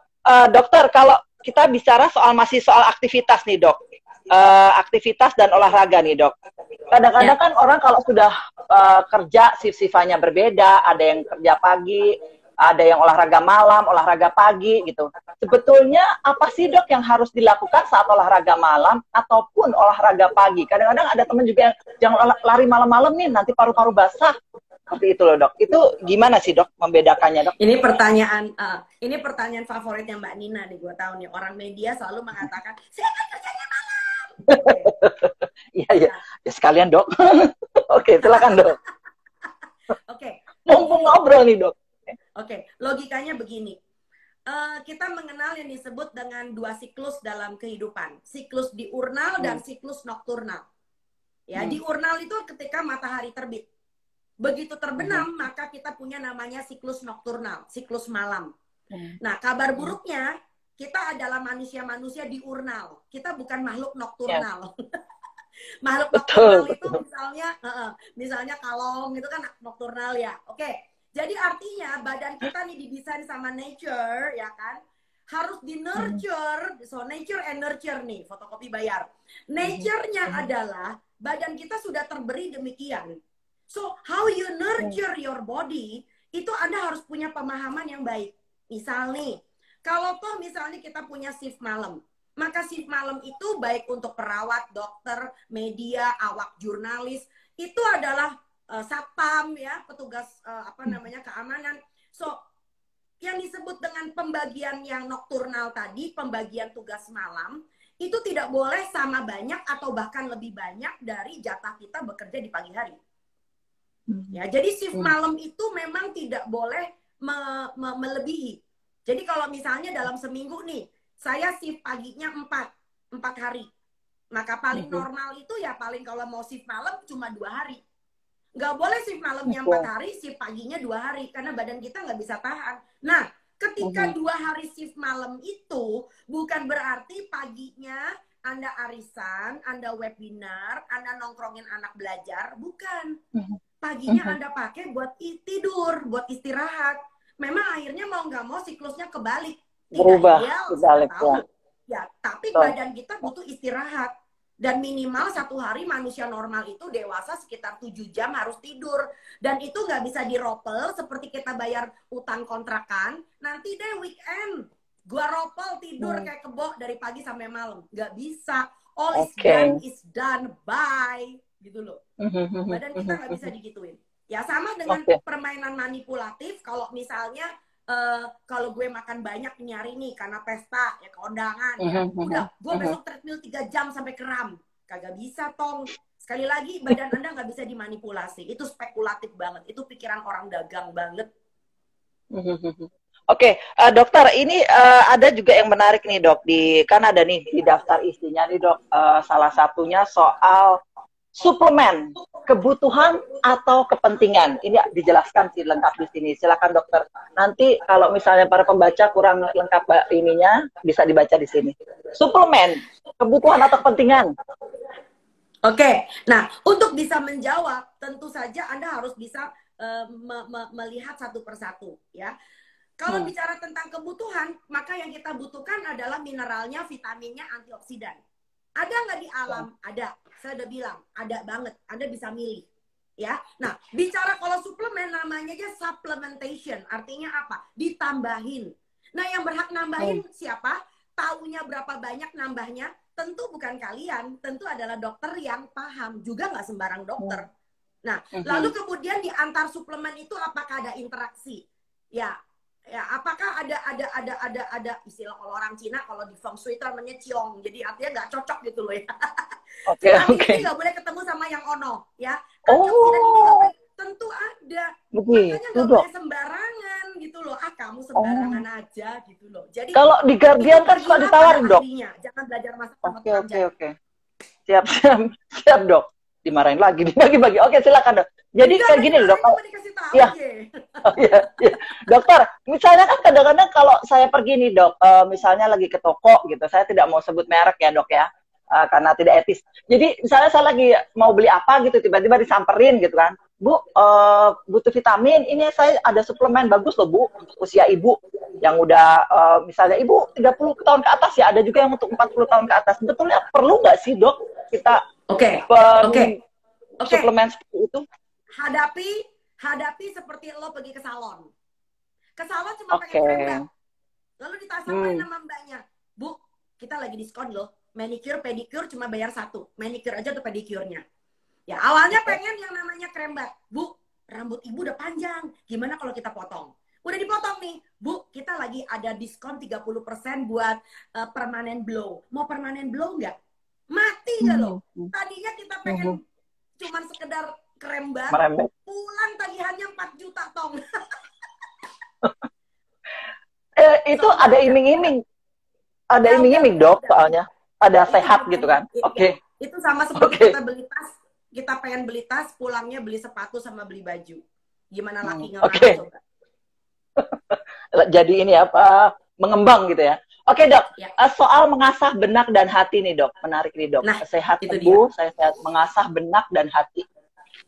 Dokter, kalau kita bicara masih soal aktivitas nih, Dok. Aktivitas dan olahraga nih, Dok. Kadang-kadang kan orang kalau sudah kerja shift-shiftannya berbeda, ada yang kerja pagi, ada yang olahraga malam, olahraga pagi gitu. Sebetulnya apa sih, Dok, yang harus dilakukan saat olahraga malam ataupun olahraga pagi? Kadang-kadang ada teman juga yang lari malam-malam nih, nanti paru-paru basah. Seperti itu loh, Dok. Itu gimana sih, Dok, membedakannya, Dok? Ini pertanyaan favoritnya Mbak Nina nih, gue tahu nih. Orang media selalu mengatakan, saya kan kerjanya malam. Iya, iya. Ya sekalian, Dok. Oke, silakan, Dok. Oke. Mumpung ngobrol nih, Dok. Oke, logikanya begini. Kita mengenal yang disebut dengan 2 siklus dalam kehidupan. Siklus diurnal dan siklus nokturnal. Ya, diurnal itu ketika matahari terbit. Begitu terbenam, maka kita punya namanya siklus nokturnal, siklus malam. Nah, kabar buruknya, kita adalah manusia-manusia diurnal. Kita bukan makhluk nokturnal. Makhluk nokturnal itu misalnya kalong, itu kan nokturnal ya. Oke. Jadi artinya badan kita nih didesain sama nature, ya kan? Harus di-nurture. So, nature and nurture nih, fotokopi bayar. Nature-nya adalah badan kita sudah terberi demikian. So, how you nurture your body, itu Anda harus punya pemahaman yang baik. Misal nih, kalau toh misalnya kita punya shift malam, maka shift malam itu baik untuk perawat, dokter, media, awak jurnalis, itu adalah satpam ya, petugas keamanan. So, yang disebut dengan pembagian yang nokturnal tadi, pembagian tugas malam, itu tidak boleh sama banyak atau bahkan lebih banyak dari jatah kita bekerja di pagi hari. Ya, jadi shift malam itu memang tidak boleh melebihi. Jadi kalau misalnya dalam seminggu nih, saya shift paginya 4 hari. Maka paling normal itu ya paling kalau mau shift malam cuma 2 hari. Nggak boleh shift malamnya 4 hari, shift paginya 2 hari. Karena badan kita nggak bisa tahan. Nah, ketika 2 hari shift malam itu, bukan berarti paginya Anda arisan, Anda webinar, Anda nongkrongin anak belajar. Bukan. Paginya Anda pakai buat tidur, buat istirahat. Memang akhirnya mau nggak mau siklusnya kebalik. Berubah, kebalik ya. Ya, tapi badan kita butuh istirahat. Dan minimal 1 hari manusia normal itu dewasa sekitar 7 jam harus tidur. Dan itu nggak bisa diropel seperti kita bayar utang kontrakan. Nanti deh weekend, gua ropel tidur kayak kebo dari pagi sampai malam. Nggak bisa. All is done by. Gitu loh. Badan kita nggak bisa digituin. Ya sama dengan permainan manipulatif. Kalau misalnya kalau gue makan banyak nyari nih karena pesta ya keundangan ya. Udah gue besok treadmill 3 jam sampai kram. Kagak bisa tong. Sekali lagi badan Anda nggak bisa dimanipulasi. Itu spekulatif banget. Itu pikiran orang dagang banget. Oke, dokter, ini ada juga yang menarik nih, Dok. Kan ada nih di daftar isinya nih, Dok. Salah satunya soal suplemen, kebutuhan atau kepentingan. Ini dijelaskan sih lengkap di sini. Silakan, dokter. Nanti kalau misalnya para pembaca kurang lengkap ininya, bisa dibaca di sini. Suplemen, kebutuhan atau kepentingan. Oke, nah untuk bisa menjawab, tentu saja Anda harus bisa melihat satu persatu, ya. Kalau bicara tentang kebutuhan, maka yang kita butuhkan adalah mineralnya, vitaminnya, antioksidan. Ada nggak di alam? Ada. Saya udah bilang, ada banget. Anda bisa milih. Ya. Nah, bicara kalau suplemen namanya aja supplementation. Artinya apa? Ditambahin. Nah, yang berhak nambahin siapa? Taunya berapa banyak nambahnya? Tentu bukan kalian. Tentu adalah dokter yang paham. Juga nggak sembarang dokter. Nah, lalu kemudian di antar suplemen itu apakah ada interaksi? Ya, apakah ada istilah kalau orang Cina kalau di Feng Shui itu namanya ciong. Jadi artinya nggak cocok gitu loh ya. Vitamin ini nggak boleh ketemu sama yang ono, ya. Antioksidan ini nggak boleh. Tentu ada. Makanya nggak boleh sembarangan gitu loh. Kamu sembarangan aja gitu loh. Jadi kalau di Guardian kan suka ditawarin, Dok. Jangan belajar masak sama tukang jahit. Oke. Siap, Dok. Dimarahin lagi, dibagi-bagi. Oke, silakan, Dok. Jadi kayak gini loh, Dok. Iya. Dokter, misalnya kan kadang-kadang kalau saya pergi nih, Dok, misalnya lagi ke toko gitu, saya tidak mau sebut merek ya, Dok ya, karena tidak etis. Jadi misalnya saya lagi mau beli apa gitu, tiba-tiba disamperin gitu kan, Bu, butuh vitamin, ini saya ada suplemen bagus loh, Bu, untuk usia ibu yang udah misalnya ibu 30 tahun ke atas ya, ada juga yang untuk 40 tahun ke atas. Sebetulnya perlu nggak sih, Dok, kita suplemen seperti itu? Hadapi seperti lo pergi ke salon. Ke salon cuma pengen krem. Lalu ditasarin sama mbaknya, Bu, kita lagi diskon loh. Manicure, pedicure cuma bayar 1. Manicure aja tuh pedicure-nya. Ya awalnya pengen yang namanya krem bat. Bu, rambut ibu udah panjang. Gimana kalau kita potong? Udah dipotong nih. Bu, kita lagi ada diskon 30% buat permanen blow. Mau permanen blow nggak? Mati nggak lo? Tadinya kita pengen cuman sekedar krem bat. Pulang tagihannya 4 juta tong. Itu ada iming-iming. Ada iming-iming, Dok, soalnya. Ada sehat gitu kan. Oke. Itu sama seperti kita beli tas. Kita pengen beli tas, pulangnya beli sepatu sama beli baju. Gimana laki nggak coba? Jadi ini apa? Mengembang gitu ya. Oke, Dok. Soal mengasah benak dan hati nih, Dok. Menarik nih, Dok. Nah, sehat tubuh, saya sehat mengasah benak dan hati.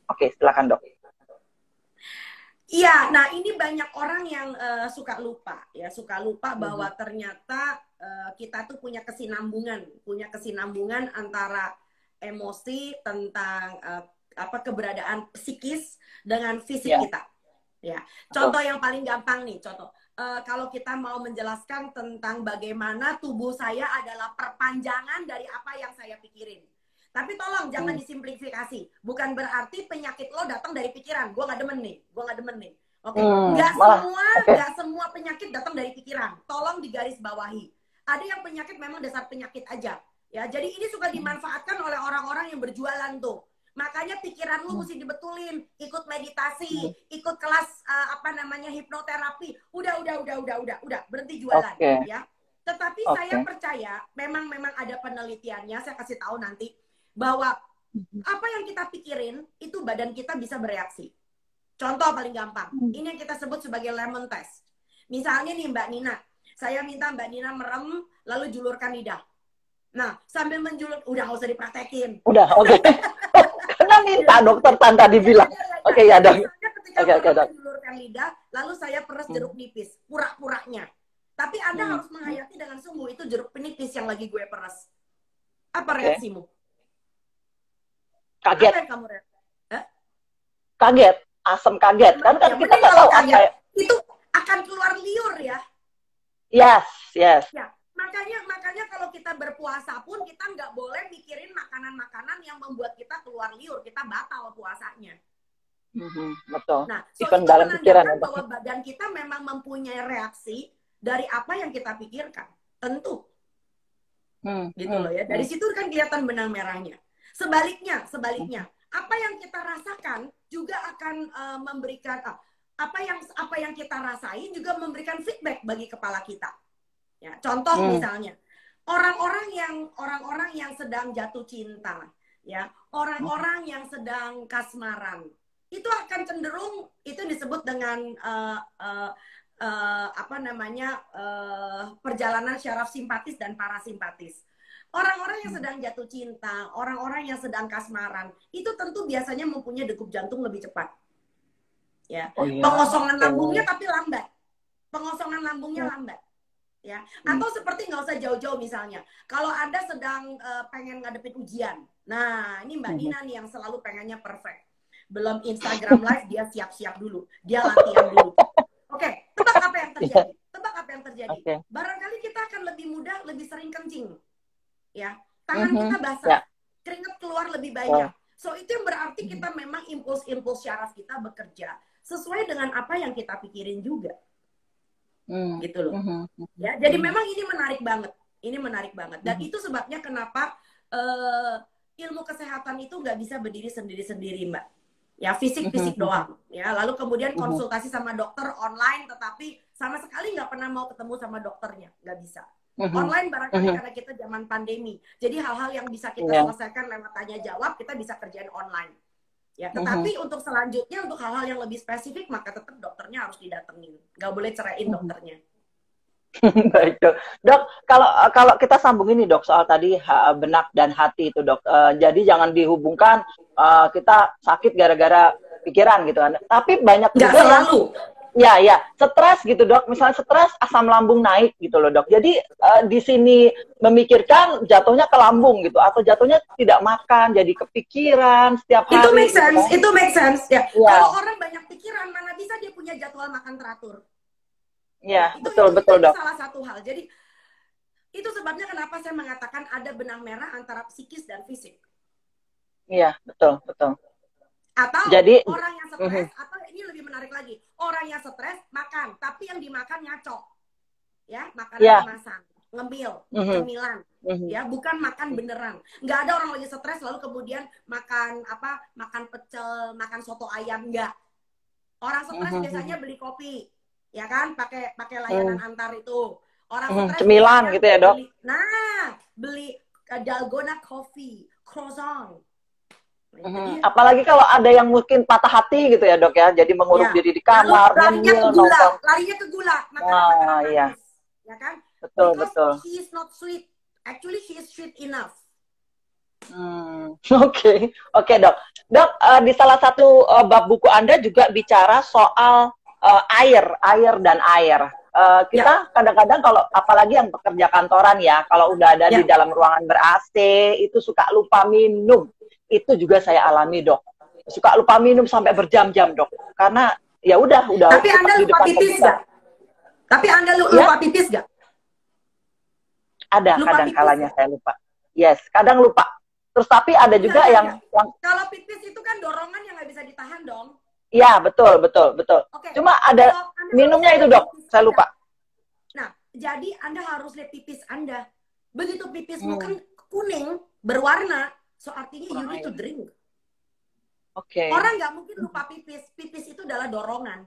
Oke, silakan, Dok. Iya, nah ini banyak orang yang suka lupa bahwa ternyata kita tuh punya kesinambungan antara emosi tentang keberadaan psikis dengan fisik kita. Ya, contoh yang paling gampang nih, kalau kita mau menjelaskan tentang bagaimana tubuh saya adalah perpanjangan dari apa yang saya pikirin. Tapi tolong jangan disimplifikasi. Bukan berarti penyakit lo datang dari pikiran. Gue nggak demen nih. Oke. Nggak semua penyakit datang dari pikiran. Tolong digaris bawahi. Ada yang penyakit memang dasar penyakit aja. Ya, jadi ini suka dimanfaatkan oleh orang-orang yang berjualan tuh. Makanya pikiran lu mesti dibetulin. Ikut meditasi, ikut kelas hipnoterapi. Udah. Berhenti jualan. Ya. Tetapi saya percaya memang ada penelitiannya. Saya kasih tahu nanti. Bahwa apa yang kita pikirin itu badan kita bisa bereaksi. Contoh paling gampang, ini yang kita sebut sebagai lemon test. Misalnya nih Mbak Nina, saya minta Mbak Nina merem lalu julurkan lidah. Nah, sambil menjulur, udah nggak usah dipraktekin. Udah, oke. Karena minta dokter Tanta dibilang. Oke, ya dok. Ketika menjulurkan lidah, lalu saya peres jeruk nipis, pura-puranya. Tapi Anda harus menghayati dengan sungguh, itu jeruk nipis yang lagi gue peres. Apa reaksimu? Kaget. Apa yang kamu kaget, asam kaget kan kita nggak tahu kaget. Itu akan keluar liur ya. Yes. Ya, makanya kalau kita berpuasa pun kita nggak boleh mikirin makanan-makanan yang membuat kita keluar liur, kita batal puasanya. Betul. Nah, itu menandakan bahwa badan kita memang mempunyai reaksi dari apa yang kita pikirkan, tentu. Gitu loh ya. Dari situ kan kelihatan benang merahnya. Sebaliknya, apa yang kita rasakan juga akan memberikan apa yang kita rasain juga memberikan feedback bagi kepala kita. Ya, contoh misalnya orang-orang yang sedang jatuh cinta, ya, orang-orang yang sedang kasmaran, itu akan cenderung itu disebut dengan perjalanan syaraf simpatis dan parasimpatis. Orang-orang yang sedang jatuh cinta, orang-orang yang sedang kasmaran, itu tentu biasanya mempunyai degup jantung lebih cepat. Ya. Pengosongan lambungnya tapi lambat. Ya. Atau seperti nggak usah jauh-jauh misalnya. Kalau Anda sedang pengen ngadepin ujian. Nah, ini Mbak Nina nih yang selalu pengennya perfect. Belum Instagram live, dia siap-siap dulu. Dia latihan dulu. Oke, tebak apa yang terjadi? Barangkali kita akan lebih mudah, lebih sering kencing. Ya, tangan kita basah, keringat keluar lebih banyak. So itu yang berarti kita memang impuls-impuls syaraf kita bekerja sesuai dengan apa yang kita pikirin juga. Gitu loh. Ya, jadi memang ini menarik banget. Ini menarik banget. Dan itu sebabnya kenapa ilmu kesehatan itu nggak bisa berdiri sendiri-sendiri, Mbak. Ya, fisik-fisik doang. Ya, lalu kemudian konsultasi sama dokter online, tetapi sama sekali nggak pernah mau ketemu sama dokternya. Nggak bisa. Online barangkali karena kita zaman pandemi. Jadi hal-hal yang bisa kita selesaikan lewat tanya jawab, kita bisa kerjain online. Ya, tetapi untuk selanjutnya, untuk hal-hal yang lebih spesifik, maka tetap dokternya harus didatengin. Nggak boleh ceraiin dokternya. Baik, Dok. Dok, kalau kita sambung ini, Dok, soal tadi benak dan hati itu, Dok. Jadi jangan dihubungkan kita sakit gara-gara pikiran gitu kan. Tapi banyak juga selalu. Ya, stres gitu, Dok. Misalnya stres, asam lambung naik gitu loh, Dok. Jadi di sini memikirkan jatuhnya ke lambung gitu, atau jatuhnya tidak makan, jadi kepikiran setiap hari. Itu make sense, gitu. Itu make sense. Ya. Kalau orang banyak pikiran, mana bisa dia punya jadwal makan teratur. Ya, itu betul, Dok. Salah satu hal. Jadi itu sebabnya kenapa saya mengatakan ada benang merah antara psikis dan fisik. Iya, betul. Atau jadi, orang yang stres, atau ini lebih menarik lagi, orang yang stres makan, tapi yang dimakan ngaco, ya, makanan kemasan, ngemil, cemilan, ya, bukan makan beneran. Nggak ada orang lagi stres lalu kemudian makan pecel, makan soto ayam, nggak. Orang stres biasanya beli kopi, ya kan, pakai layanan antar itu. Orang stres cemilan gitu ya, Dok. Beli dalgona coffee, croissant. Apalagi kalau ada yang mungkin patah hati gitu ya, Dok ya, jadi mengurung diri di kamar, larinya ke gula, makanan manis, ya kan? Betul. He is not sweet, actually he is sweet enough. Oke, Dok. Dok, di salah satu bab buku Anda juga bicara soal air dan air. Kita kadang-kadang kalau apalagi yang pekerja kantoran ya, kalau udah ada di dalam ruangan ber-AC itu suka lupa minum. Itu juga saya alami, Dok. Suka lupa minum sampai berjam-jam, Dok. Karena ya udah. Tapi Anda lupa pipis nggak? Lupa pipis nggak? Ada kadang kalanya saya lupa. Yes, kadang lupa. Terus tapi ada juga yang kalau pipis itu kan dorongan yang nggak bisa ditahan dong. Iya, betul. Okay. Cuma ada minumnya itu, Dok. Saya lupa. Nah, jadi Anda harus lihat pipis Anda. Begitu pipismu kan kuning, berwarna, so artinya you need to drink. Oke. Orang nggak mungkin lupa pipis. Pipis itu adalah dorongan.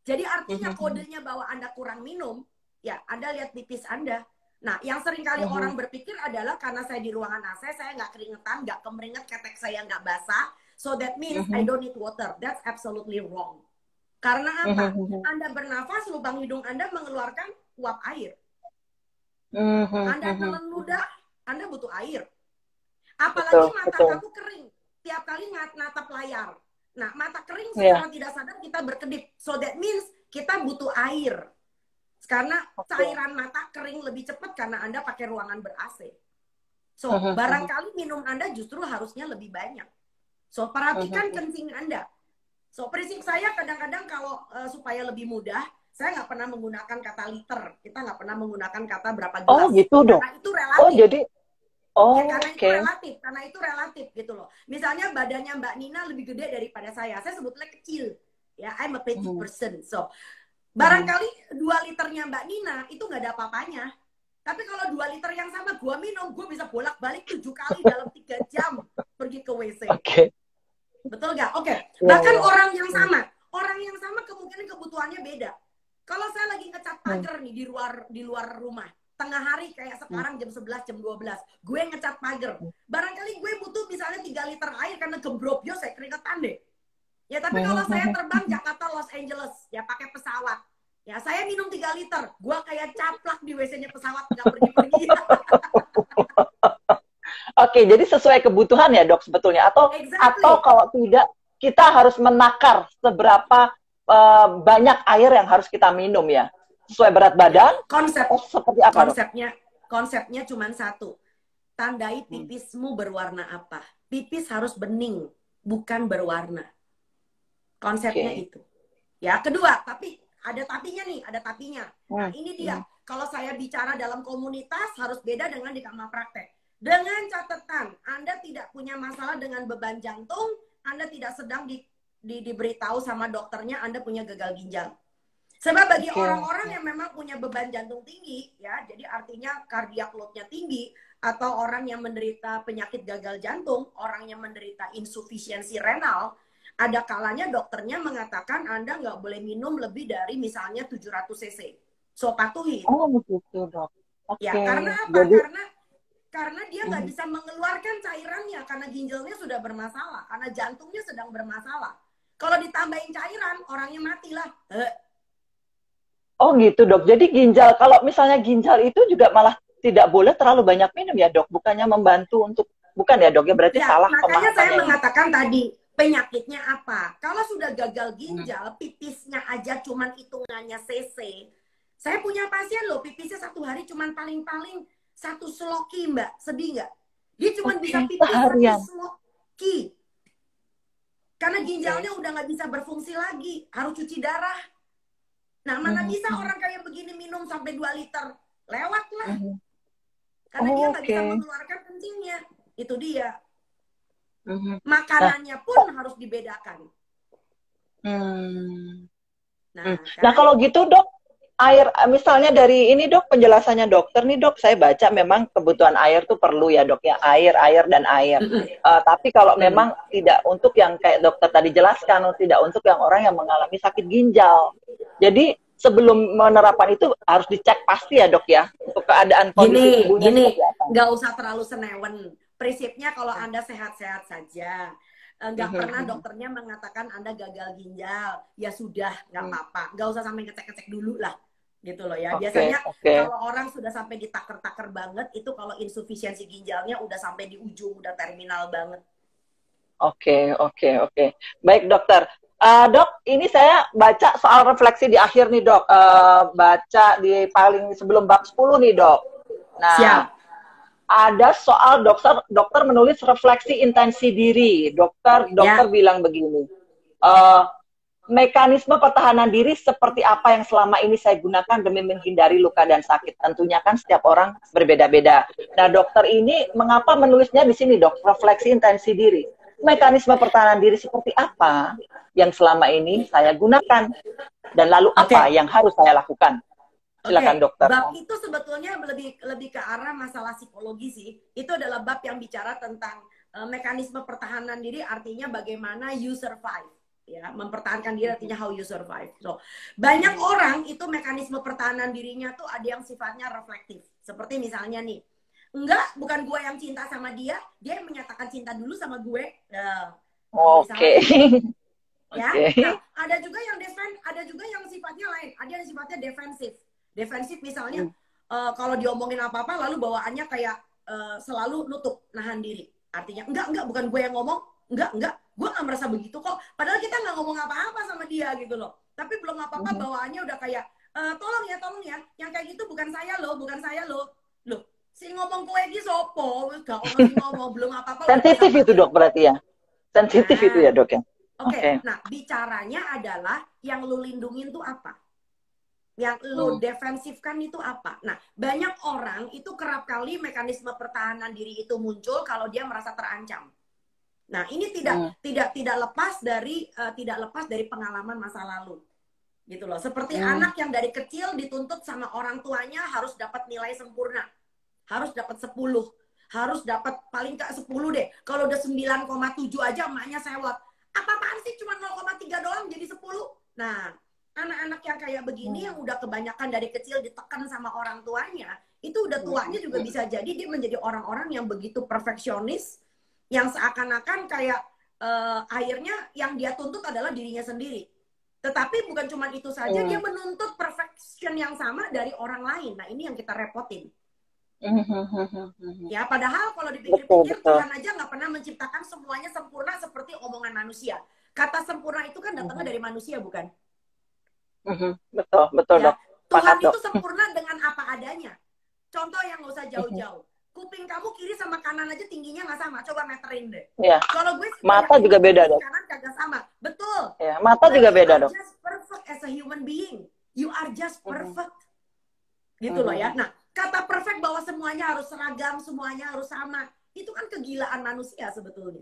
Jadi artinya kodenya bahwa Anda kurang minum, ya Anda lihat pipis Anda. Nah, yang sering kali orang berpikir adalah karena saya di ruangan AC, saya nggak keringetan, nggak kemeringet, ketek saya nggak basah, so that means I don't need water. That's absolutely wrong. Karena apa? Anda bernafas, lubang hidung Anda mengeluarkan uap air. Anda telan ludah, Anda butuh air. Apalagi mata kamu kering, tiap kali natap layar. Nah, mata kering secara tidak sadar kita berkedip. So that means kita butuh air. Karena cairan mata kering lebih cepat karena Anda pakai ruangan ber-AC. So, barangkali minum Anda justru harusnya lebih banyak. So, perhatikan kencing Anda. So, prinsip saya kadang-kadang kalau supaya lebih mudah, saya nggak pernah menggunakan kata liter. Kita nggak pernah menggunakan kata berapa gelas. Oh, gitu dong. Karena itu relatif. Oh, jadi... karena itu relatif gitu loh. Misalnya badannya Mbak Nina lebih gede daripada saya sebetulnya kecil. Ya, I'm a petite person. So, barangkali 2 liternya Mbak Nina itu nggak ada apa-apanya. Tapi kalau 2 liter yang sama gue minum, gue bisa bolak-balik 7 kali dalam 3 jam pergi ke WC. Betul nggak? Bahkan orang yang sama kemungkinan kebutuhannya beda. Kalau saya lagi ngecat pagar nih di luar rumah, tengah hari kayak sekarang jam 11, jam 12, gue ngecat pagar. Barangkali gue butuh misalnya 3 liter air karena gembrobyo saya keringetan deh. Ya tapi kalau saya terbang Jakarta Los Angeles ya pakai pesawat, ya saya minum 3 liter, gue kayak caplak di WC-nya pesawat nggak pergi-pergi. Oke, jadi sesuai kebutuhan ya, Dok, sebetulnya, atau kalau tidak kita harus menakar seberapa banyak air yang harus kita minum ya, sesuai berat badan. Seperti apa? Konsepnya cuma satu, tandai pipismu berwarna apa. Pipis harus bening, bukan berwarna. Konsepnya itu. Ya, kedua, tapi ada tapinya nih, ada tapinya. Nah, ini dia. Kalau saya bicara dalam komunitas harus beda dengan di kamar praktek. Dengan catatan, Anda tidak punya masalah dengan beban jantung, Anda tidak sedang diberitahu sama dokternya Anda punya gagal ginjal. Sebab bagi orang-orang yang memang punya beban jantung tinggi, ya, jadi artinya cardiac load-nya tinggi, atau orang yang menderita penyakit gagal jantung, orang yang menderita insufisiensi renal, ada kalanya dokternya mengatakan Anda nggak boleh minum lebih dari misalnya 700 cc. So, patuhi. Oh, begitu, Dok. Ya, karena apa? Jadi, karena dia nggak bisa mengeluarkan cairannya, karena ginjalnya sudah bermasalah, karena jantungnya sedang bermasalah. Kalau ditambahin cairan, orangnya matilah. Oh gitu, Dok. Jadi ginjal, kalau misalnya ginjal itu juga malah tidak boleh terlalu banyak minum ya, Dok? Bukannya membantu untuk, bukan ya, Dok? Ya berarti salah pemahamannya. Makanya saya mengatakan tadi, penyakitnya apa? Kalau sudah gagal ginjal, pipisnya aja cuman hitungannya cc. Saya punya pasien loh, pipisnya satu hari cuman paling-paling 1 sloki, Mbak. Sedih nggak? Dia cuman bisa pipis 1 sloki. Karena ginjalnya udah nggak bisa berfungsi lagi, harus cuci darah. Nah, mana bisa orang kayak begini minum sampai 2 liter? Lewat lah. Karena dia nggak bisa mengeluarkan kencingnya. Itu dia. Makanannya pun harus dibedakan. Nah, kalau gitu, Dok, air, misalnya dari ini, Dok, penjelasannya dokter nih, Dok, saya baca memang kebutuhan air tuh perlu ya, Dok, ya, air, dan air. Tapi kalau memang tidak untuk yang kayak dokter tadi jelaskan, tidak untuk yang orang yang mengalami sakit ginjal. Jadi sebelum menerapkan itu harus dicek pasti ya, Dok, ya, untuk keadaan kondisi tubuhnya. Gini, nggak usah terlalu senewen. Prinsipnya kalau Anda sehat-sehat saja, nggak pernah dokternya mengatakan Anda gagal ginjal, ya sudah, nggak apa-apa. Nggak usah sampai ngecek-ngecek dulu lah. Gitu loh ya. Biasanya kalau orang sudah sampai ditaker-taker banget, itu kalau insufisiensi ginjalnya udah sampai di ujung, udah terminal banget. Oke. Baik, dokter. Dok, ini saya baca soal refleksi di akhir nih, Dok. Baca di paling sebelum bab 10 nih, Dok. Nah, siap. Ada soal dokter menulis refleksi intensi diri. Dokter bilang begini. Mekanisme pertahanan diri seperti apa yang selama ini saya gunakan demi menghindari luka dan sakit. Tentunya kan setiap orang berbeda-beda. Nah, dokter ini mengapa menulisnya di sini, Dok? Refleksi intensi diri. Mekanisme pertahanan diri seperti apa yang selama ini saya gunakan? Dan lalu apa yang harus saya lakukan? Silakan, dokter. Bab itu sebetulnya lebih ke arah masalah psikologi sih. Itu adalah bab yang bicara tentang mekanisme pertahanan diri, artinya bagaimana you survive. Ya, mempertahankan diri artinya how you survive. So, banyak orang itu mekanisme pertahanan dirinya tuh ada yang sifatnya reflektif. Seperti misalnya nih, enggak, bukan gue yang cinta sama dia, dia yang menyatakan cinta dulu sama gue. Ya, nah, ada juga yang sifatnya lain, ada yang sifatnya defensif. Defensif misalnya, kalau diomongin apa-apa lalu bawaannya kayak selalu nutup, nahan diri. Artinya, enggak, bukan gue yang ngomong, enggak, gue nggak merasa begitu kok. Padahal kita nggak ngomong apa-apa sama dia gitu loh. Tapi belum apa-apa bawaannya udah kayak, tolong ya, yang kayak gitu bukan saya loh. Loh, si ngomong kue di sopo, gak ngomong, belum apa-apa. Sensitif itu, Dok, berarti ya? Sensitif itu ya, Dok, ya? Oke. Nah, bicaranya adalah yang lu lindungin tuh apa? Yang lu defensifkan itu apa? Nah, banyak orang itu kerap kali mekanisme pertahanan diri itu muncul kalau dia merasa terancam. Nah, ini tidak lepas dari pengalaman masa lalu. Gitu loh. Seperti anak yang dari kecil dituntut sama orang tuanya harus dapat nilai sempurna. Harus dapat 10. Harus dapat paling ke 10 deh. Kalau udah 9,7 aja emaknya sewot. Apa-apaan sih cuma 0,3 doang jadi 10? Nah, anak-anak yang kayak begini yang udah kebanyakan dari kecil ditekan sama orang tuanya, itu udah tuanya juga bisa jadi dia menjadi orang-orang yang begitu perfeksionis, yang seakan-akan kayak akhirnya yang dia tuntut adalah dirinya sendiri. Tetapi bukan cuma itu saja, dia menuntut perfection yang sama dari orang lain. Nah, ini yang kita repotin. Ya, padahal kalau dipikir-pikir, Tuhan aja nggak pernah menciptakan semuanya sempurna seperti omongan manusia. Kata sempurna itu kan datangnya dari manusia, bukan? Betul, ya, Dok. Tuhan itu sempurna dengan apa adanya. Contoh yang nggak usah jauh-jauh. Kuping kamu kiri sama kanan aja tingginya nggak sama. Coba meterin deh. Ya. Kalau gue mata juga beda, Dok. Kanan kagak sama. Betul. Ya, mata juga beda, Dok. You are just perfect as a human being. You are just perfect. Gitu loh ya. Nah, kata perfect bahwa semuanya harus seragam, semuanya harus sama. Itu kan kegilaan manusia sebetulnya.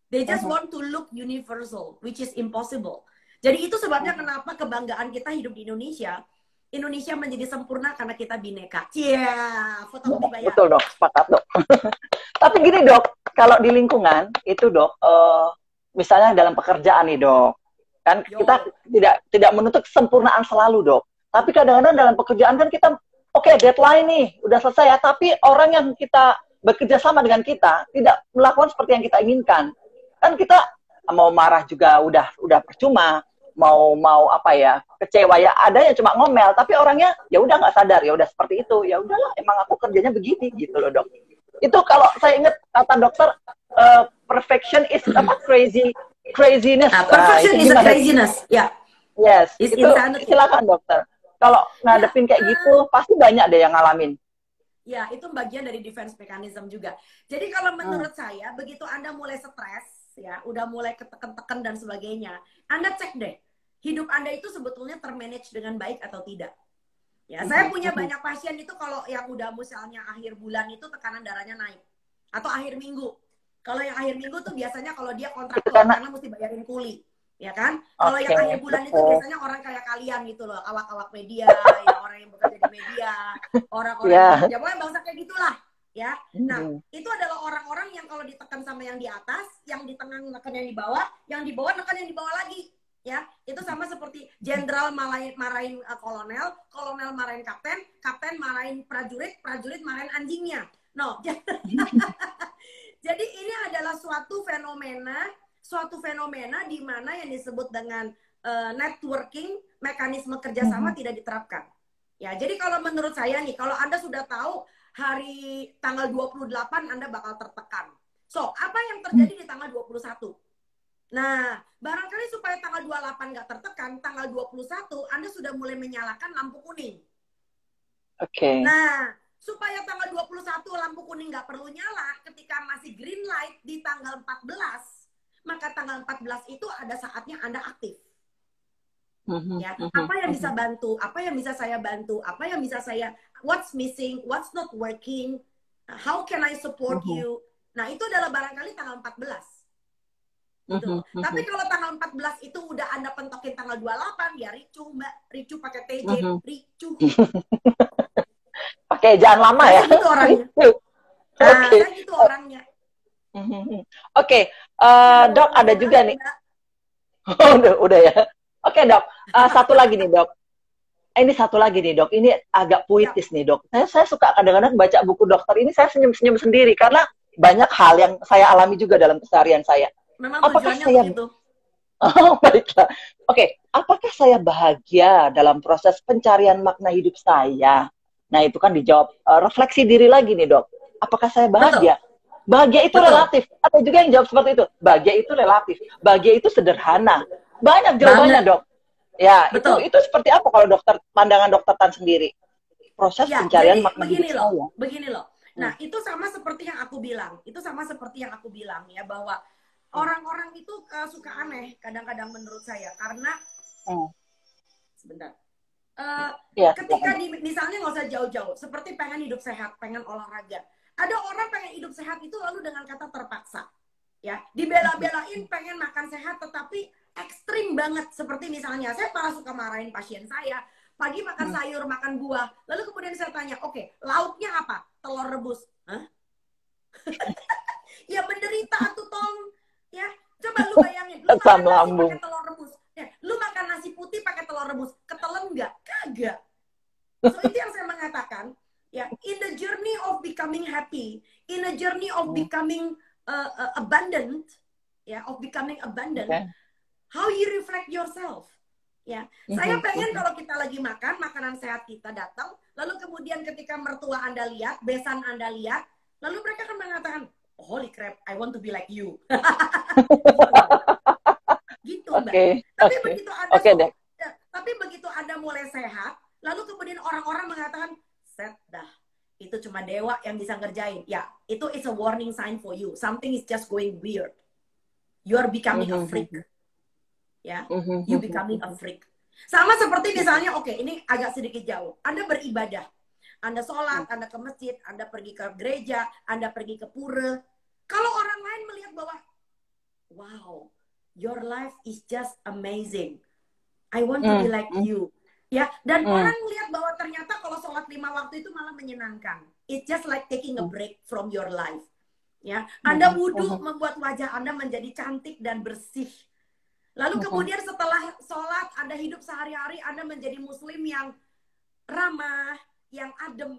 They just want to look universal, which is impossible. Jadi itu sebabnya kenapa kebanggaan kita hidup di Indonesia. Indonesia menjadi sempurna karena kita bineka. Iya, foto dibayar. Betul dok, sepakat dok. Tapi gini dok, kalau di lingkungan itu dok, misalnya dalam pekerjaan nih dok, kan kita tidak menuntut kesempurnaan selalu dok. Tapi kadang-kadang dalam pekerjaan kan kita, oke, deadline nih, udah selesai ya. Tapi orang yang kita bekerja sama dengan kita tidak melakukan seperti yang kita inginkan. Kan kita mau marah juga udah percuma, mau apa ya, kecewa ya, ada yang cuma ngomel, tapi orangnya ya udah nggak sadar, ya udah seperti itu, ya udahlah, emang aku kerjanya begini gitu loh dok. Itu kalau saya ingat kata dokter, perfection is apa, craziness. Perfection is a craziness, ya. Yes, itu silakan dokter. Kalau ngadepin kayak gitu, pasti banyak deh yang ngalamin. Ya, itu bagian dari defense mechanism juga. Jadi kalau menurut saya, begitu Anda mulai stres, ya, udah mulai ketekan-tekan dan sebagainya, Anda cek deh, hidup Anda itu sebetulnya termanage dengan baik atau tidak. Ya, saya punya banyak pasien itu kalau yang udah misalnya akhir bulan itu tekanan darahnya naik. Atau akhir minggu. Kalau yang akhir minggu tuh biasanya kalau dia kontraktor karena mesti bayarin kuli. Ya kan? Kalau yang akhir bulan itu biasanya orang kayak kalian gitu loh, awak-awak media, ya orang yang bekerja di media, orang-orang ya pokoknya bangsa kayak gitulah. Ya, nah itu adalah orang-orang yang kalau ditekan sama yang di atas, yang di tengah neken yang di bawah neken yang di bawah lagi, ya itu sama seperti jenderal marahin kolonel, kolonel marahin kapten, kapten marahin prajurit, prajurit marahin anjingnya. No, jadi ini adalah suatu fenomena di mana yang disebut dengan networking, mekanisme kerjasama tidak diterapkan. Ya, jadi kalau menurut saya nih, kalau Anda sudah tahu hari tanggal 28 Anda bakal tertekan. So, apa yang terjadi di tanggal 21? Nah, barangkali supaya tanggal 28 nggak tertekan, tanggal 21 Anda sudah mulai menyalakan lampu kuning. Oke. Nah, supaya tanggal 21 lampu kuning nggak perlu nyala ketika masih green light di tanggal 14, maka tanggal 14 itu ada saatnya Anda aktif. Ya, apa yang bisa bantu, apa yang bisa saya bantu, apa yang bisa saya, what's missing, what's not working, how can I support you. Nah, itu adalah barangkali tanggal 14. Gitu. Tapi kalau tanggal 14 itu udah Anda pentokin tanggal 28, ya ricu Mbak, ricu pakai TJ, ricu. Pakai ejaan lama ya. Itu orangnya. Nah, saya gitu orangnya. Oke, dok ada juga nih. Udah ya. Oke dok, satu lagi nih dok. Ini satu lagi nih dok. Ini agak puitis nih dok. Saya suka kadang-kadang baca buku dokter ini, saya senyum-senyum sendiri karena banyak hal yang saya alami juga dalam keseharian saya. Memang tujuannya begitu. Oh baiklah. Oke, apakah saya bahagia dalam proses pencarian makna hidup saya? Nah itu kan dijawab refleksi diri lagi nih dok. Apakah saya bahagia? Betul. Bahagia itu relatif. Ada juga yang jawab seperti itu. Bahagia itu relatif. Bahagia itu sederhana. Banyak jawabannya dok. Ya, itu seperti apa kalau dokter, pandangan dokter Tan sendiri? Proses pencarian makna hidup saya. Begini loh. Nah, itu sama seperti yang aku bilang. Itu sama seperti yang aku bilang ya, bahwa orang-orang itu suka aneh kadang-kadang menurut saya. Karena, sebentar. Ketika misalnya nggak usah jauh-jauh. Seperti pengen hidup sehat, pengen olahraga. Ada orang pengen hidup sehat itu lalu dengan kata terpaksa. Ya, dibela-belain pengen makan sehat tetapi ekstrim banget. Seperti misalnya saya malah suka marahin pasien saya, pagi makan sayur, makan buah, lalu kemudian saya tanya, oke, lauknya apa? Telur rebus. Hah? Ya menderita tuh Tom. Ya, coba lu bayangin, lu makan nasi pakai telur rebus. Ya, lu makan nasi putih pakai telur rebus, ketelan nggak? Kagak. So itu yang saya mengatakan, ya, in the journey of becoming happy, in a journey of becoming abundant, ya, how you reflect yourself, ya. Saya pengen kalau kita lagi makan makanan sehat kita datang, lalu kemudian ketika mertua Anda lihat, besan Anda lihat, lalu mereka akan mengatakan, oh, holy crap, I want to be like you. Gitu, Mbak. Tapi begitu Anda mulai sehat, lalu kemudian orang-orang mengatakan, set dah. Itu cuma dewa yang bisa ngerjain. Ya, itu is a warning sign for you. Something is just going weird. You are becoming a freak. Ya, you becoming a freak. Sama seperti misalnya, oke, ini agak sedikit jauh. Anda beribadah. Anda sholat, Anda ke masjid, Anda pergi ke gereja, Anda pergi ke pura. Kalau orang lain melihat bahwa, wow, your life is just amazing. I want to be like you. Ya, dan orang melihat bahwa ternyata kalau sholat 5 waktu itu malah menyenangkan. It's just like taking a break from your life. Ya, Anda wudhu membuat wajah Anda menjadi cantik dan bersih. Lalu kemudian setelah sholat, Anda hidup sehari-hari, Anda menjadi muslim yang ramah, yang adem,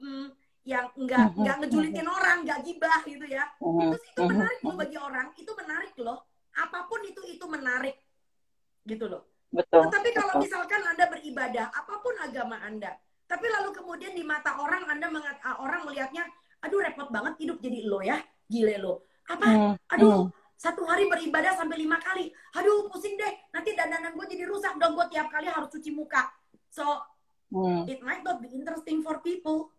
yang enggak ngejulitin orang, enggak gibah gitu ya. Itu menarik loh bagi orang, itu menarik loh. Apapun itu menarik. Gitu loh. Betul. Tetapi kalau misalkan Anda beribadah, apapun agama Anda, tapi lalu kemudian di mata orang orang melihatnya, aduh repot banget hidup jadi lo ya, gile lo. Apa? Aduh, satu hari beribadah sampai 5 kali. Aduh, pusing deh. Nanti dandanan gue jadi rusak dong, gue tiap kali harus cuci muka. So, it might not be interesting for people.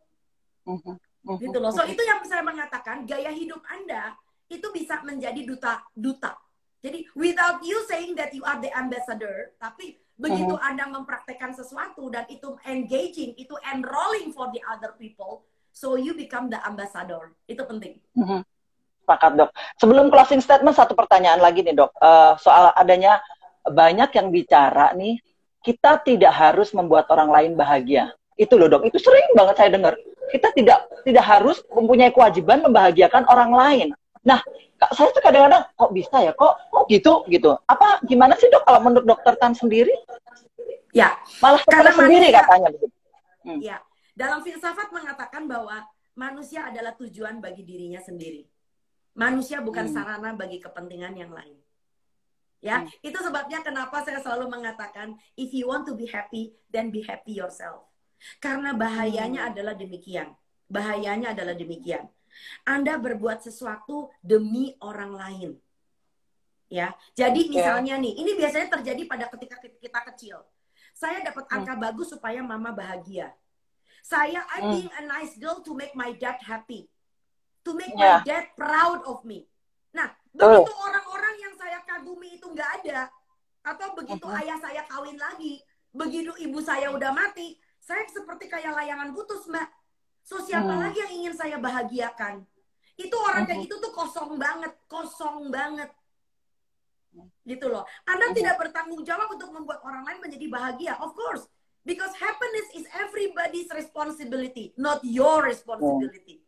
Gitu loh. So, itu yang saya mengatakan, gaya hidup Anda itu bisa menjadi duta. Jadi, without you saying that you are the ambassador, tapi begitu Anda mempraktekkan sesuatu dan itu engaging, itu enrolling for the other people, so you become the ambassador. Itu penting. Sepakat, Dok. Sebelum closing statement, satu pertanyaan lagi nih, Dok. Soal adanya banyak yang bicara nih, kita tidak harus membuat orang lain bahagia. Itu loh, Dok. Itu sering banget saya dengar. Kita tidak harus mempunyai kewajiban membahagiakan orang lain. Nah, saya tuh kadang-kadang kok bisa ya, kok gitu. Apa gimana sih, Dok, kalau menurut Dokter Tan sendiri? Ya, malah karena sendiri katanya begitu. Ya, dalam filsafat mengatakan bahwa manusia adalah tujuan bagi dirinya sendiri. Manusia bukan sarana bagi kepentingan yang lain. Ya, itu sebabnya kenapa saya selalu mengatakan if you want to be happy, then be happy yourself. Karena bahayanya adalah demikian. Bahayanya adalah demikian. Anda berbuat sesuatu demi orang lain. Ya. Jadi misalnya nih, ini biasanya terjadi pada ketika kita kecil. Saya dapat angka bagus supaya mama bahagia. I'm being a nice girl to make my dad happy. To make my dad proud of me. Nah, begitu orang-orang yang saya kagumi itu nggak ada, atau begitu ayah saya kawin lagi, begitu ibu saya udah mati, saya seperti kayak layangan putus, Mbak. So, siapa lagi yang ingin saya bahagiakan? Itu orang kayak gitu tuh kosong banget. Gitu loh. Anda tidak bertanggung jawab untuk membuat orang lain menjadi bahagia. Of course. Because happiness is everybody's responsibility, not your responsibility.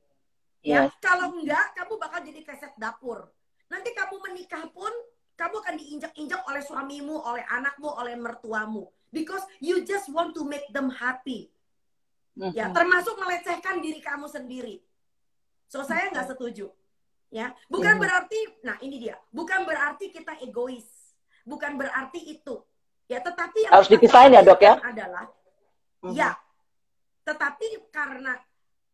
Ya, kalau enggak, kamu bakal jadi keset dapur. Nanti kamu menikah pun, kamu akan diinjak-injak oleh suamimu, oleh anakmu, oleh mertuamu. Because you just want to make them happy. Ya, termasuk melecehkan diri kamu sendiri. So, saya nggak setuju. Ya, bukan berarti, nah ini dia, bukan berarti kita egois. Bukan berarti itu. Ya, tetapi yang harus dipisahin ya, Dok ya? Adalah, ya, tetapi karena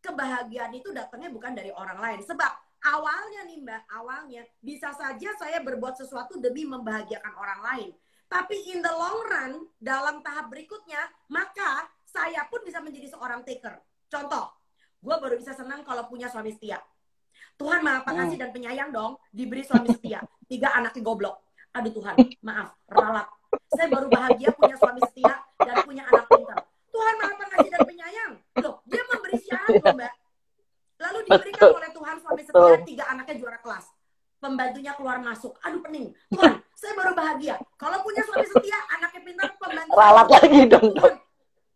kebahagiaan itu datangnya bukan dari orang lain. Sebab awalnya nih Mbak, awalnya bisa saja saya berbuat sesuatu demi membahagiakan orang lain. Tapi in the long run, dalam tahap berikutnya, maka saya pun bisa menjadi seorang taker. Contoh, gue baru bisa senang kalau punya suami setia. Tuhan maha pengasih dan penyayang dong, diberi suami setia. 3 anaknya goblok. Aduh Tuhan, maaf, ralat. Saya baru bahagia punya suami setia dan punya anak pintar. Tuhan maha pengasih dan penyayang. Loh, dia memberi syarat loh Mbak. Lalu diberikan oleh Tuhan suami setia, 3 anaknya juara kelas. Pembantunya keluar masuk. Aduh pening. Tuhan, saya baru bahagia. Kalau punya suami setia, anaknya pintar, pembantunya ralat lagi dong.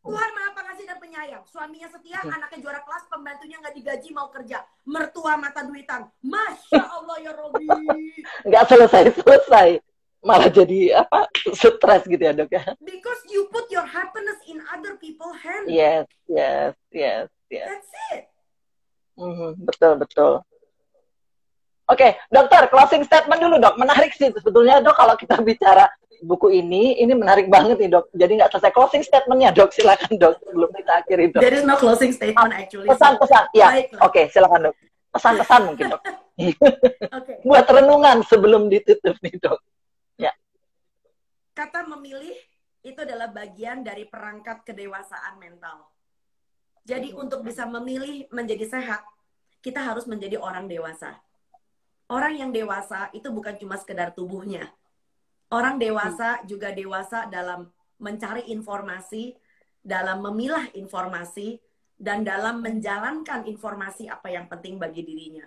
Tuhan maha pengasih dan penyayang. Suaminya setia, anaknya juara kelas, pembantunya nggak digaji mau kerja. Mertua mata duitan. Masya Allah ya Robi. Nggak selesai. Malah jadi apa? Stres gitu ya, Dok ya. Because you put your happiness in other people's hands. Yes. That's it. Betul. Oke, Dokter, closing statement dulu, Dok. Menarik sih sebetulnya, Dok, kalau kita bicara buku ini menarik banget nih, Dok. Jadi nggak selesai closing statementnya, Dok. Silakan, Dok, sebelum kita akhiri, Dok. There is no closing statement actually. Pesan-pesan, ya. Oke, silakan, Dok. Pesan-pesan mungkin, Dok. Okay. Buat renungan sebelum ditutup nih, Dok. Ya. Kata memilih itu adalah bagian dari perangkat kedewasaan mental. Jadi untuk bisa memilih menjadi sehat, kita harus menjadi orang dewasa. Orang yang dewasa itu bukan cuma sekedar tubuhnya. Orang dewasa juga dewasa dalam mencari informasi, dalam memilah informasi, dan dalam menjalankan informasi apa yang penting bagi dirinya.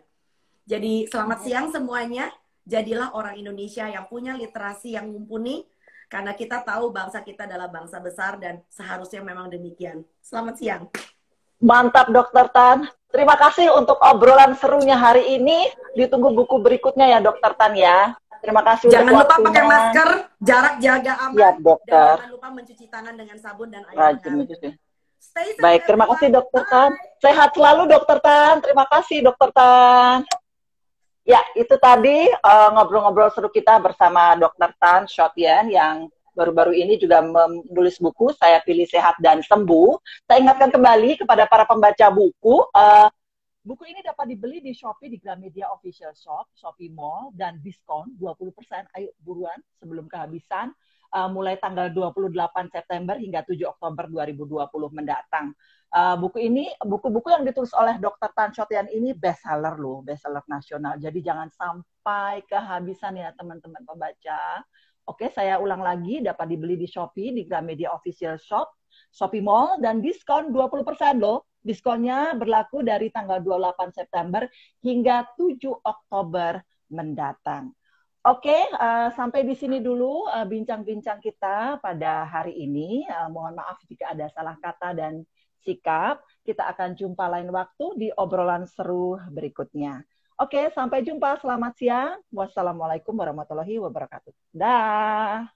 Jadi selamat siang semuanya. Jadilah orang Indonesia yang punya literasi yang mumpuni, karena kita tahu bangsa kita adalah bangsa besar dan seharusnya memang demikian. Selamat siang. Mantap Dokter Tan. Terima kasih untuk obrolan serunya hari ini. Ditunggu buku berikutnya ya Dokter Tan ya. Terima kasih. Jangan lupa pakai masker, jarak jaga aman, ya, dokter. Dan jangan lupa mencuci tangan dengan sabun dan air mengalir. Baik, terima kasih Dokter Tan. Sehat selalu Dokter Tan. Terima kasih Dokter Tan. Ya, itu tadi ngobrol-ngobrol seru kita bersama Dokter Tan Shotyen yang baru-baru ini juga menulis buku Saya Pilih Sehat dan Sembuh. Saya ingatkan kembali kepada para pembaca buku, buku ini dapat dibeli di Shopee, di Gramedia Official Shop, Shopee Mall, dan diskon 20%. Ayo buruan sebelum kehabisan, mulai tanggal 28 September hingga 7 Oktober 2020 mendatang. Buku-buku yang ditulis oleh Dr. Tan Shotyen ini bestseller loh, bestseller nasional. Jadi jangan sampai kehabisan ya teman-teman pembaca. Oke, saya ulang lagi, dapat dibeli di Shopee, di Gramedia Official Shop, Shopee Mall, dan diskon 20% loh. Diskonnya berlaku dari tanggal 28 September hingga 7 Oktober mendatang. Oke, sampai di sini dulu bincang-bincang kita pada hari ini. Mohon maaf jika ada salah kata dan sikap. Kita akan jumpa lain waktu di obrolan seru berikutnya. Oke, sampai jumpa. Selamat siang. Wassalamualaikum warahmatullahi wabarakatuh. Dah.